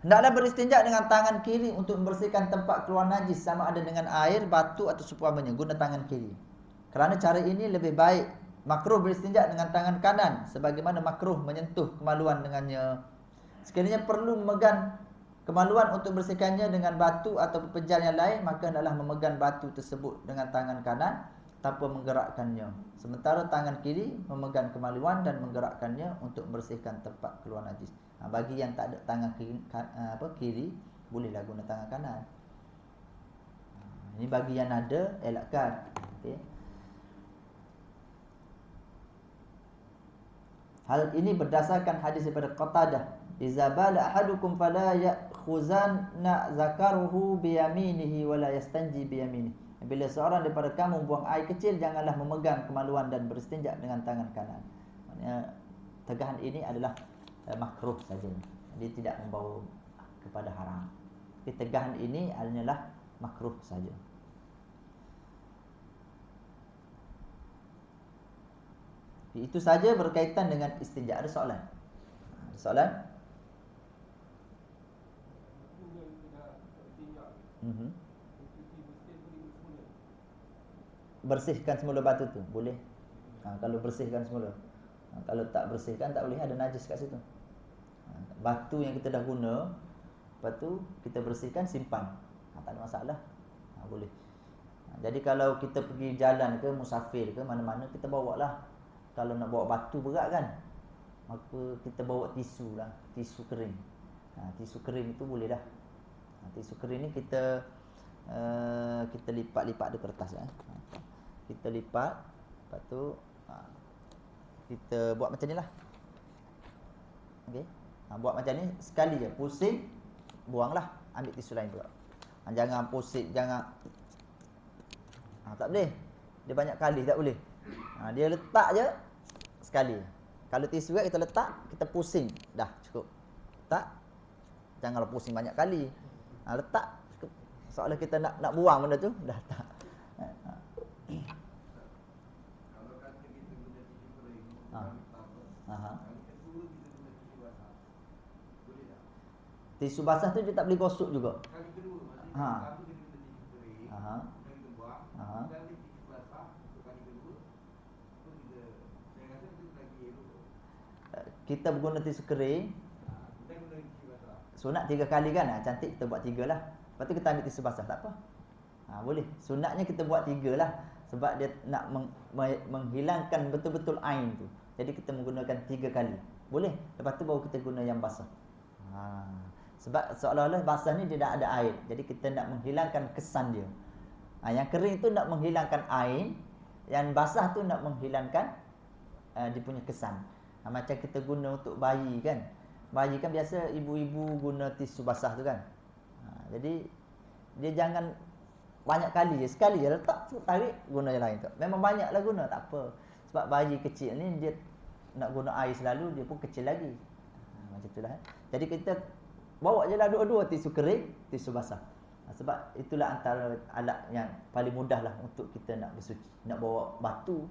Hendaklah beristinja dengan tangan kiri untuk membersihkan tempat keluar najis sama ada dengan air, batu atau seumpamanya. Guna tangan kiri. Kerana cara ini lebih baik. Makruh beristinja dengan tangan kanan sebagaimana makruh menyentuh kemaluan dengannya. Sekiranya perlu memegang kemaluan untuk bersihkannya dengan batu atau pepejal yang lain, maka hendaklah memegang batu tersebut dengan tangan kanan tanpa menggerakkannya. Sementara tangan kiri memegang kemaluan dan menggerakkannya untuk membersihkan tempat keluar najis. Bagi yang tak ada tangan kiri, bolehlah guna tangan kanan. Ini bagi yang ada, elakkan. Okay. Hal ini berdasarkan hadis daripada Qatadah. Iza bala ahadukum fala ya'khuzanna zakaruhu biyaminihi wala yastanji biyaminihi. Bila seorang daripada kamu buang air kecil, janganlah memegang kemaluan dan beristinja dengan tangan kanan. Maksudnya tegahan ini adalah makruh saja. Dia tidak membawa kepada haram. Tapi tegahan ini adalah makruh saja. Itu saja berkaitan dengan istinja. Ada soalan? Ada soalan? Bersihkan semula batu tu, boleh. Kalau bersihkan semula. Kalau tak bersihkan, tak boleh, ada najis kat situ. Batu yang kita dah guna, lepas tu kita bersihkan, simpan. Tak ada masalah. Boleh. Jadi kalau kita pergi jalan ke, musafir ke, mana-mana, kita bawa lah. Kalau nak bawa batu berat kan, maka kita bawa tisu lah, tisu kering. Tisu kering itu boleh dah. Tisu kering ni kita lipat-lipat di kertas. Kita lipat, lepas tu kita buat macam ni lah. Okay. Buat macam ni, sekali je pusing, buanglah, ambil tisu lain pula. Jangan pusing, jangan tak boleh. Dia banyak kali tak boleh. Dia letak je sekali. Kalau tisu kita letak, kita pusing, dah cukup. Tak, janganlah pusing banyak kali. Letak cukup. Soalnya kita nak buang benda tu, dah tak. Kalau kata kita guna tisu kering, tisu basah tu dia tak boleh gosok juga. kali kedua, maksudnya satu kita guna tisu kering, kemudian kita buang, dan tisu basah untuk kali kedua, tu kita, saya rasa itu lagi elok. Kita guna tisu kering, Kita guna tisu basah. sunat 3 kali kan? Cantik kita buat 3 lah. Lepas tu kita ambil tisu basah, tak apa. Boleh. Sunatnya kita buat 3 lah. Sebab dia nak menghilangkan betul-betul ain tu. Jadi kita menggunakan 3 kali. Boleh. Lepas tu baru kita guna yang basah. Sebab seolah-olah basah ni dia dah ada air. Jadi kita nak menghilangkan kesan dia. Yang kering tu nak menghilangkan air. Yang basah tu nak menghilangkan dia punya kesan. Macam kita guna untuk bayi kan. Bayi kan biasa ibu-ibu guna tisu basah tu kan. Jadi dia jangan banyak kali je. Sekali je letak, tarik, guna yang lain tu. Memang banyaklah guna, tak apa. Sebab bayi kecil ni dia nak guna air selalu, dia pun kecil lagi. Macam itulah. Jadi kita bawa je lah dua-dua, tisu kering, tisu basah. Sebab itulah antara alat yang paling mudah lah untuk kita nak bersuci. Nak bawa batu,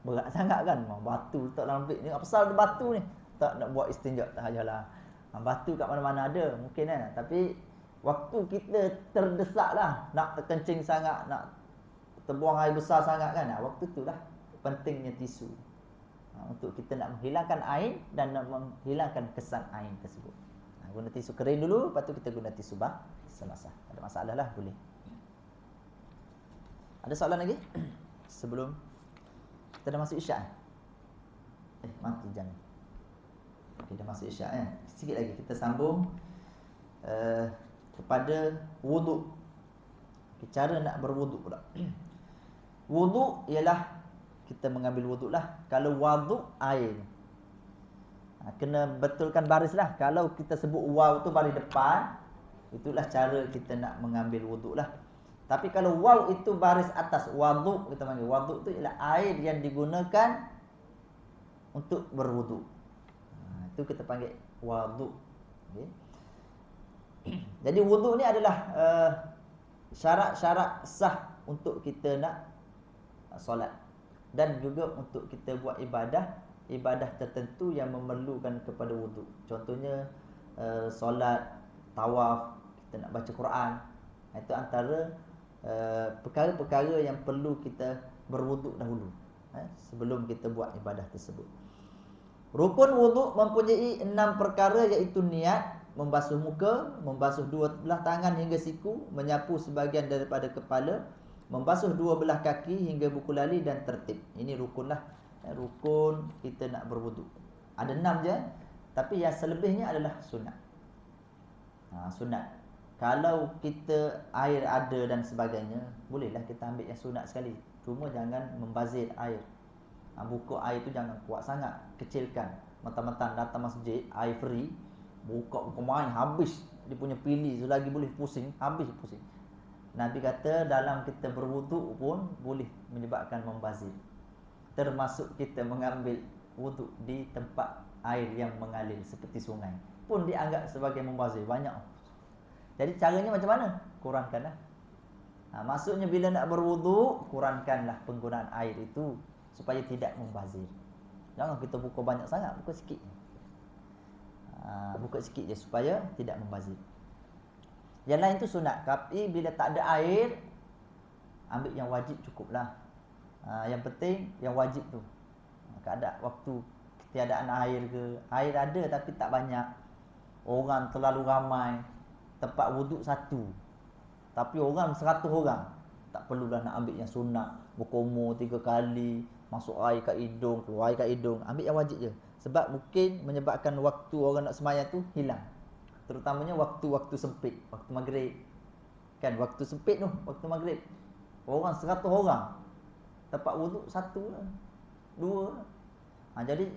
berat sangat kan. Batu letak dalam beg ni, apa pasal ada batu ni? Tak nak buat istinja, tak payahlah. Batu kat mana-mana ada, mungkin kan. Tapi waktu kita terdesak lah, nak terkencing sangat, nak terbuang air besar sangat kan. Waktu tu lah pentingnya tisu. Untuk kita nak menghilangkan air dan nak menghilangkan kesan air tersebut. Guna tisu kering dulu, lepas tu kita guna tisu basah. Ada masalah lah, boleh. Ada soalan lagi? Sebelum kita dah masuk isyak. Mati jangan. Dah masuk isyak Sikit lagi kita sambung kepada wuduk. Cara nak berwuduk pula. Wuduk ialah kita mengambil wuduk lah. Kalau waduk air, kena betulkan baris lah. Kalau kita sebut waw tu baris depan, itulah cara kita nak mengambil wuduk lah. Tapi kalau waw itu baris atas, waduk kita panggil. Waduk tu ialah air yang digunakan untuk berwuduk. Itu kita panggil waduk. Okay. Jadi wuduk ni adalah syarat-syarat sah untuk kita nak solat. Dan juga untuk kita buat ibadah tertentu yang memerlukan kepada wuduk. Contohnya solat, tawaf, kita nak baca Quran. Itu antara perkara-perkara yang perlu kita berwuduk dahulu sebelum kita buat ibadah tersebut. Rukun wuduk mempunyai 6 perkara, iaitu niat, membasuh muka, membasuh 2 belah tangan hingga siku, menyapu sebahagian daripada kepala, membasuh 2 belah kaki hingga buku lali, dan tertib. Ini rukun lah. Rukun kita nak berwuduk. Ada 6 je, tapi yang selebihnya adalah sunat. Sunat. Kalau kita air ada dan sebagainya, bolehlah kita ambil yang sunat sekali. Cuma jangan membazir air. Buka air tu jangan kuat sangat, kecilkan. Mentang-mentang datang masjid, air free, buka main habis. Dia punya pilih selagi boleh pusing, habis pusing. Nabi kata dalam kita berwuduk pun boleh menyebabkan membazir. Termasuk kita mengambil wuduk di tempat air yang mengalir seperti sungai pun dianggap sebagai membazir. Banyak. Jadi caranya macam mana? Kurangkanlah. Maksudnya bila nak berwuduk, kurangkanlah penggunaan air itu supaya tidak membazir. Jangan kita buka banyak sangat, buka sikit. Buka sikit je supaya tidak membazir. Yang lain tu sunat. Tapi bila tak ada air, ambil yang wajib cukuplah. Yang penting yang wajib tu. Keadaan waktu ketiadaan air ke, air ada tapi tak banyak, orang terlalu ramai, tempat wuduk 1 tapi orang 100 orang, tak perlulah nak ambil yang sunat, berkumur 3 kali, masuk air kat hidung, keluar air kat hidung. Ambil yang wajib je. Sebab mungkin menyebabkan waktu orang nak sembahyang tu hilang. Terutamanya waktu-waktu sempit, waktu maghrib. Kan waktu sempit tu, waktu maghrib. Orang 100 orang. Tempat wuduk 1 lah, 2 lah. Jadi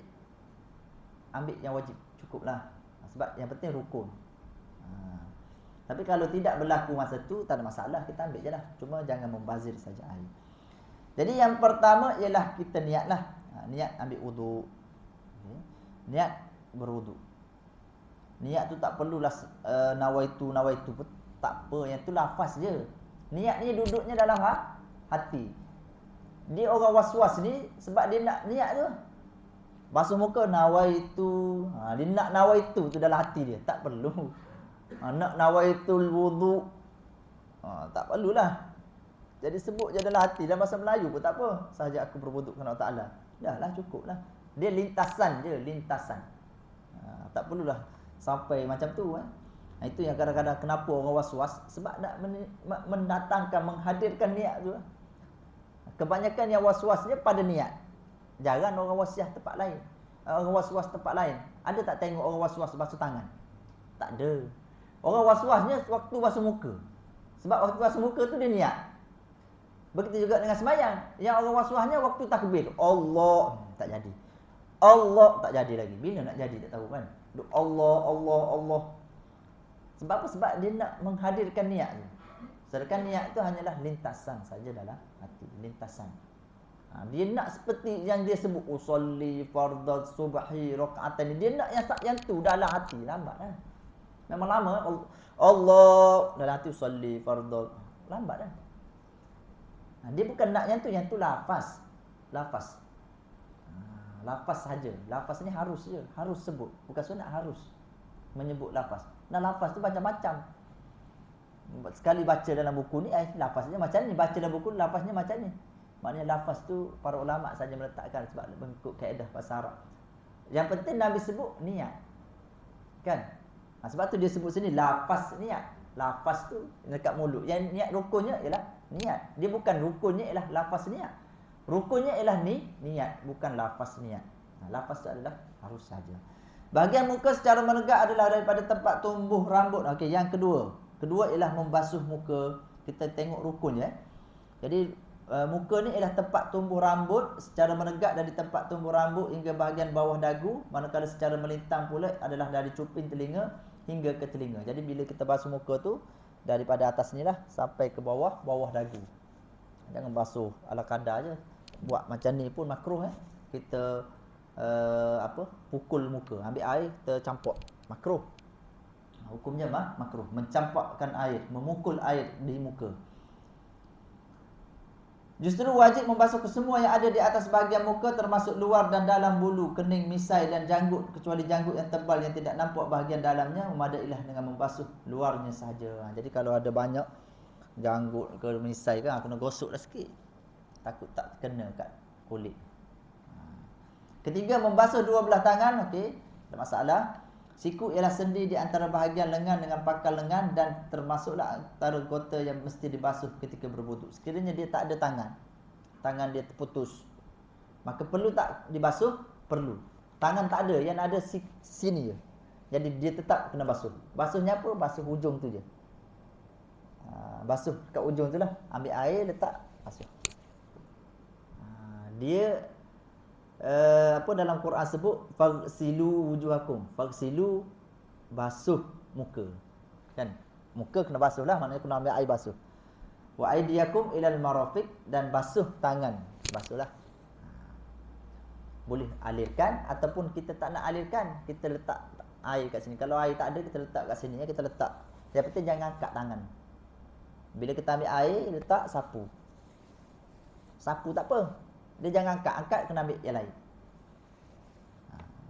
ambil yang wajib cukuplah. Sebab yang penting rukun. Tapi kalau tidak berlaku masa tu, tak ada masalah, kita ambil je lah. Cuma jangan membazir saja air. Jadi yang pertama ialah kita niatlah. Niat ambil wuduk. Niat berwuduk. Niat tu tak perlulah nawaitu pun tak apa, yang tu lafaz je. Niat ni duduknya dalam hati. Dia orang was-was ni sebab dia nak niat tu. Basuh muka nawaitu. Dia nak nawaitu tu dalam hati dia, tak perlu. Nak nawaitul wuduk. Tak perlulah. Jadi sebut je dalam hati, dalam bahasa Melayu pun tak apa. Sahaja aku berwuduk kerana Allah Taala. Dah lah, cukup lah. Dia lintasan je, lintasan. Tak perlulah sampai macam tu. Itu yang kadang-kadang kenapa orang was-was, sebab nak mendatangkan, menghadirkan niat tu. Kebanyakan yang was-wasnya pada niat. Jarang orang wasiah tempat lain. Orang was-was tempat lain. Ada tak tengok orang was-was basuh tangan? Tak ada. Orang was-wasnya waktu basuh muka. Sebab waktu basuh muka tu dia niat. Begitu juga dengan sembahyang. Yang orang was-wasnya waktu takbir. Allah, tak jadi. Allah, tak jadi lagi. Bila nak jadi tak tahu kan. Allah, Allah, Allah. Sebab apa? Sebab dia nak menghadirkan niat tu. Sedangkan niat tu hanyalah lintasan saja dalam hati. Lintasan. Dia nak seperti yang dia sebut, usolli fardhu subhi raka'atan. Dia nak yang tu dalam hati. Lambat kan. Memang lama. Allah dalam hati, usolli fardhu. Lambat kan. Dia bukan nak yang tu lafaz. Lafaz. Lafaz saja. Lafaz ni harus je. Harus sebut. Bukan sunat, harus menyebut lafaz. Nah, lafaz tu macam-macam. Sekali baca dalam buku ni, lafaznya macam ni. Baca dalam buku, lafaznya macam ni. Maknanya lafaz tu para ulama saja meletakkan sebab mengikut kaedah bahasa Arab. Yang penting Nabi sebut niat. Kan? Sebab tu dia sebut sini lafaz niat. Lafaz tu dekat mulut. Yang niat rukunnya ialah niat. Dia bukan rukunnya ialah lafaz niat. Rukunnya ialah niat, bukan lafaz niat. Lafaz tu adalah harus saja. Bahagian muka secara menegak adalah daripada tempat tumbuh rambut. Okey, yang kedua. Kedua ialah membasuh muka. Kita tengok rukun ya. Jadi muka ni ialah tempat tumbuh rambut secara menegak dari tempat tumbuh rambut hingga bahagian bawah dagu, manakala secara melintang pula adalah dari cuping telinga hingga ke telinga. Jadi bila kita basuh muka tu daripada atas ni lah sampai ke bawah dagu. Jangan basuh ala kadar je. Buat macam ni pun makruh Kita pukul muka, ambil air kita campur. Makruh. Hukumnya makruh, mencampakkan air, memukul air di muka. Justru wajib membasuh kesemua yang ada di atas bahagian muka, termasuk luar dan dalam bulu, kening, misai dan janggut, kecuali janggut yang tebal yang tidak nampak bahagian dalamnya. Memadailah dengan membasuh luarnya sahaja. Jadi kalau ada banyak janggut ke misai kan, kena gosoklah sikit. Takut tak kena kat kulit. Ketiga, membasuh dua belah tangan. Okey, tak masalah. Siku ialah sendi di antara bahagian lengan dengan pangkal lengan dan termasuklah antara gota yang mesti dibasuh ketika berwuduk. Sekiranya dia tak ada tangan dia terputus, maka perlu tak dibasuh? Perlu. Tangan tak ada, yang ada sini je. Jadi dia tetap kena basuh. Basuhnya apa? Basuh hujung tu je. Basuh kat ujung tu lah. Ambil air, letak, basuh. Dia dalam Quran sebut fagsilu wujuhakum. Fagsilu, basuh muka. Kan? Muka kena basuh lah, maknanya kena ambil air basuh. Wa aydiyakum ilal marafiq, dan basuh tangan. Basuhlah. Boleh alirkan ataupun kita tak nak alirkan, kita letak air kat sini. Kalau air tak ada, kita letak kat sini, kita letak. Yang penting jangan angkat tangan. Bila kita ambil air, letak, sapu. Sapu tak apa. Dia jangan angkat kena ambil yang lain.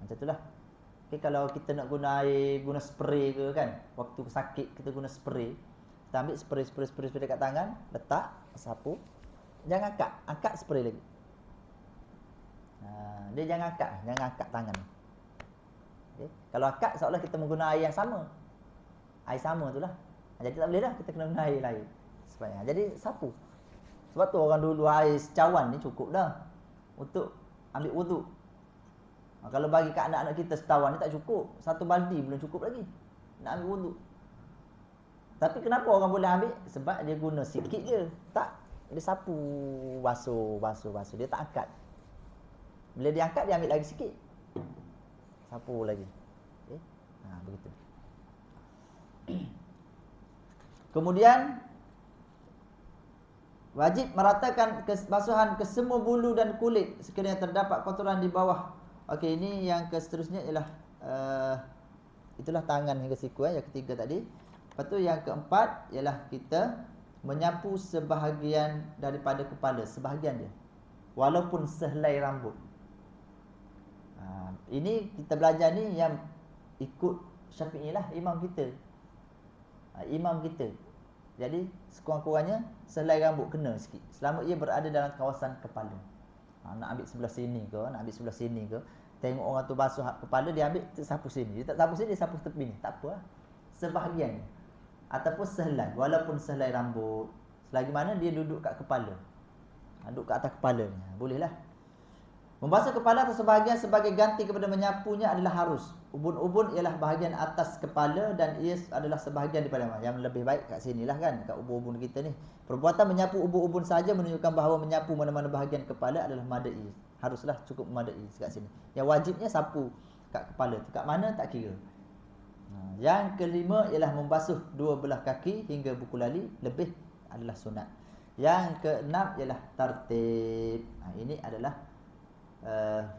Macam itulah. Okay, kalau kita nak guna air, guna spray ke kan, waktu sakit kita guna spray. Kita ambil spray dekat tangan, letak, sapu. Jangan angkat spray lagi. Dia jangan angkat tangan. Okay. Kalau angkat seolah kita menggunakan air yang sama. Air sama itulah. Jadi tak boleh dah, kita kena guna air lain. Jadi sapu. Sebab tu orang dulu air secawan ni cukup dah untuk ambil wuduk. Kalau bagi kat anak-anak kita setawan ni tak cukup. Satu baldi belum cukup lagi nak ambil wuduk. Tapi kenapa orang boleh ambil? Sebab dia guna sikit je. Tak, dia sapu, basuh. Dia tak angkat. Bila dia angkat, dia ambil lagi sikit. Sapu lagi. Okay? Begitu. Kemudian wajib meratakan basuhan ke semua bulu dan kulit sekiranya terdapat kotoran di bawah. Okey, ini yang seterusnya ialah itulah tangan hingga siku yang ketiga tadi. Lepas tu yang keempat ialah kita menyapu sebahagian daripada kepala, sebahagian dia, walaupun sehelai rambut. Ini kita belajar ni yang ikut Syafi'i lah, imam kita. Imam kita. Jadi sekurang-kurangnya sehelai rambut kena sikit, selama ia berada dalam kawasan kepala. Nak ambil sebelah sini ke, nak ambil sebelah sini ke, tengok orang tu basuh kepala, dia ambil sapu sini. Dia tak sapu sini, dia sapu tepi ni. Tak apa lah, sebahagian. Ataupun sehelai, walaupun sehelai rambut, selagi mana dia duduk kat kepala, duduk kat atas kepala ni, boleh lah. Membasuh kepala atau sebahagian sebagai ganti kepada menyapunya adalah harus. Ubun-ubun ialah bahagian atas kepala dan ia adalah sebahagian daripada yang lebih baik kat sinilah kan, kat ubun-ubun kita ni. Perbuatan menyapu ubun-ubun saja menunjukkan bahawa menyapu mana-mana bahagian kepala adalah madai. Haruslah cukup madai kat sini. Yang wajibnya sapu kat kepala tu, kat mana tak kira. Yang kelima ialah membasuh dua belah kaki hingga buku lali lebih adalah sunat. Yang keenam ialah tartib. Ini adalah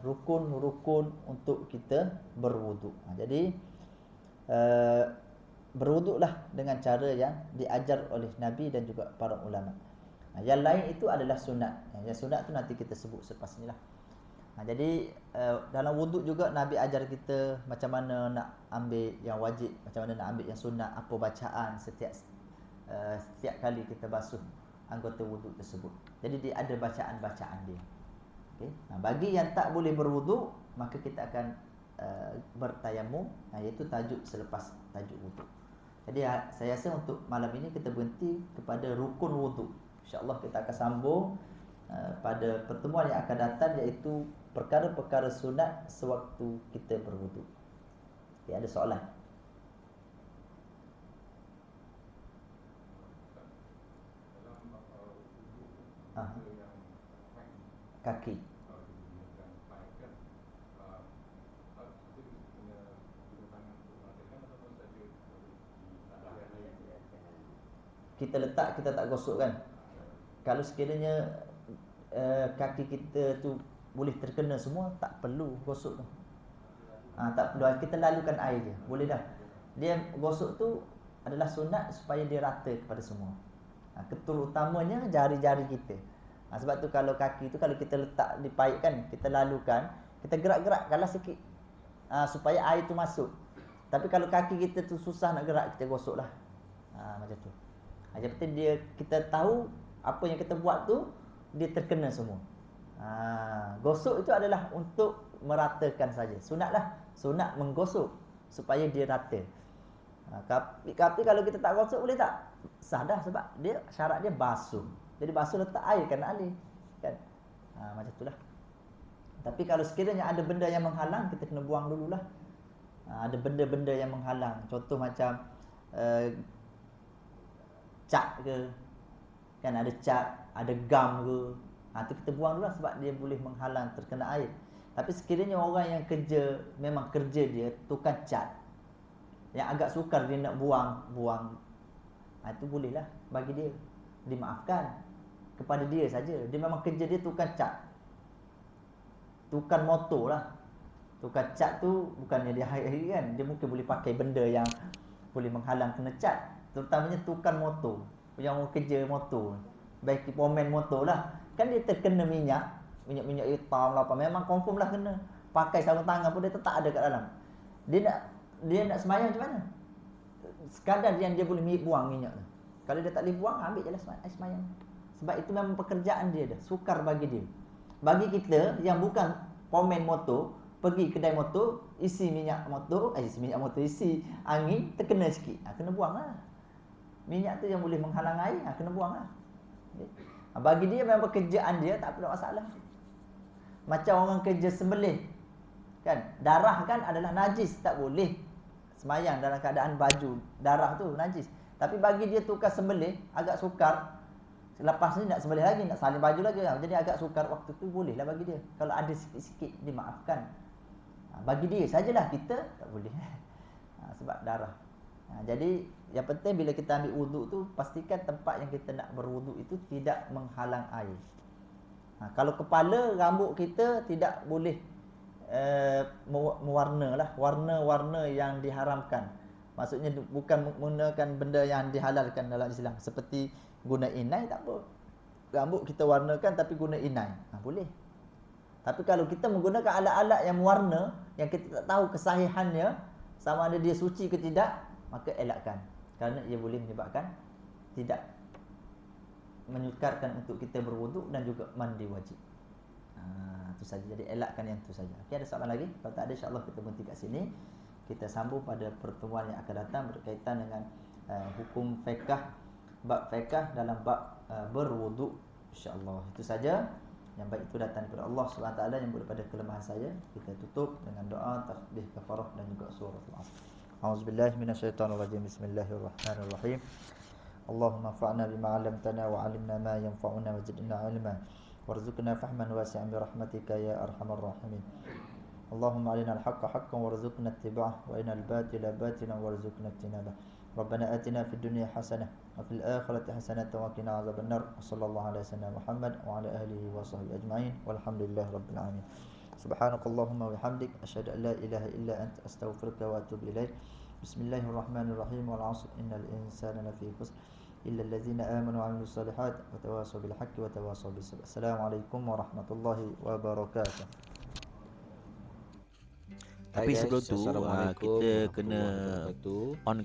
rukun-rukun untuk kita berwuduk. Jadi berwuduklah dengan cara yang diajar oleh Nabi dan juga para ulama. Yang lain itu adalah sunat. Yang sunat tu nanti kita sebut selepas ni lah. Jadi dalam wuduk juga Nabi ajar kita macam mana nak ambil yang wajib, macam mana nak ambil yang sunat, apa bacaan setiap kali kita basuh anggota wuduk tersebut. Jadi dia ada bacaan-bacaan dia. Okay. Bagi yang tak boleh berwuduk, maka kita akan bertayamum, iaitu tajuk selepas tajuk wuduk. Jadi saya rasa untuk malam ini kita berhenti kepada rukun wuduk. InsyaAllah kita akan sambung pada pertemuan yang akan datang, iaitu perkara-perkara sunat sewaktu kita berwuduk. Okay, ada soalan? Kaki. Kita letak, kita tak gosok kan. Kalau sekiranya kaki kita tu boleh terkena semua, tak perlu gosok tu. Tak perlu, kita lalukan air je, boleh dah. Dia gosok tu adalah sunat supaya dia rata kepada semua. Terutamanya jari-jari kita. Sebab tu kalau kaki tu, kalau kita letak di paip kan, kita lalukan, kita gerak-gerakkanlah sikit supaya air tu masuk. Tapi kalau kaki kita tu susah nak gerak, kita gosoklah. Macam tu. Yang penting dia, kita tahu apa yang kita buat tu dia terkena semua. Gosok itu adalah untuk meratakan saja. Sunatlah, sunat menggosok supaya dia rata. Tapi kalau kita tak gosok boleh tak? Sah dah, sebab dia syarat dia basuh. Jadi basuh letak air kan alih kan. Macam itulah. Tapi kalau sekiranya ada benda yang menghalang, kita kena buang dululah. Ada benda-benda yang menghalang. Contoh macam cat ke, kan ada cat, ada gam ke, tu kita buang dulu lah, sebab dia boleh menghalang terkena air. Tapi sekiranya orang yang kerja, memang kerja dia tukar cat, yang agak sukar dia nak buang, itu bolehlah bagi dia, dimaafkan kepada dia saja. Dia memang kerja dia tukar cat, tukar motor lah. Tukar cat tu bukannya dia hari-hari kan, dia mungkin boleh pakai benda yang boleh menghalang kena cat. Terutamanya tukar motor, yang orang kerja motor, baik pomen motor lah, kan dia terkena minyak hitam lah apa, memang confirm lah kena. Pakai sarung tangan pun dia tetap ada kat dalam. Dia nak semayang macam mana? Sekadar yang dia boleh buang minyak tu. Kalau dia tak boleh buang, ambil je lah semayang. Sebab itu memang pekerjaan dia dah, sukar bagi dia. Bagi kita yang bukan pomen motor, pergi kedai motor, isi minyak motor, isi angin, terkena sikit, kena buang lah. Minyak tu yang boleh menghalang air, kena buang lah. Bagi dia memang pekerjaan dia, tak ada masalah. Macam orang kerja sembelih kan, darah kan adalah najis, tak boleh semayang dalam keadaan baju darah tu najis. Tapi bagi dia tukar sembelih, agak sukar, lepas ni nak sembelih lagi, nak salin baju lagi, jadi agak sukar, waktu tu boleh lah bagi dia. Kalau ada sikit-sikit, dimaafkan. Bagi dia sajalah, kita tak boleh. Sebab darah. Jadi yang penting bila kita ambil wuduk tu, pastikan tempat yang kita nak berwuduk itu tidak menghalang air. Kalau kepala, rambut kita tidak boleh mewarna lah, warna-warna yang diharamkan. Maksudnya bukan menggunakan benda yang dihalalkan dalam Islam, seperti guna inai tak apa. Rambut kita warnakan tapi guna inai, boleh. Tapi kalau kita menggunakan alat-alat yang mewarna, yang kita tak tahu kesahihannya, sama ada dia suci ke tidak, maka elakkan. Kerana ia boleh menyebabkan tidak menyukarkan untuk kita berwuduk dan juga mandi wajib. Itu saja. Jadi elakkan yang itu saja. Okey, ada soalan lagi? Kalau tak ada, insya-Allah kita berhenti kat sini. Kita sambung pada pertemuan yang akan datang berkaitan dengan hukum fiqh, bab fiqh dalam bab berwuduk, insya-Allah. Itu saja. Yang baik itu datang daripada Allah Subhanahu Wa Taala, yang daripada kelemahan saya. Kita tutup dengan doa tasbih kafarah dan juga surah Al-Asr. A'udzubillahi minasyaitonirrajim. Bismillahirrahmanirrahim. Allahumma fa'na bima 'allamtana wa 'allimna ma yanfa'una wa zidna 'ilma warzuqna fahman wasi'an bi rahmatika ya arhamar rahimin. Allahumma arina al-haqqa haqqan warzuqna ittiba'ah wa arina al-batila batilan warzuqna ijtinabah. Rabbana atina fid dunya hasanah wa fil akhirati hasanah wa qina adzabannar. Sallallahu alaihi wasallam Muhammad wa ala alihi wa sahbihi ajma'in walhamdulillahi rabbil alamin. Subhanakallahumma wa bihamdik asyhadu an la ilaha illa anta astaghfiruka wa atubu ilaik. Bismillahirrahmanirrahim. Wal 'asr innal insana lafi khusr illa allazina amanu wa 'amilus solihat wa tawassaw bil haqqi wa tawassaw bis sabr. Assalamualaikum warahmatullahi wabarakatuh. Tapi sebelum tu kita kena on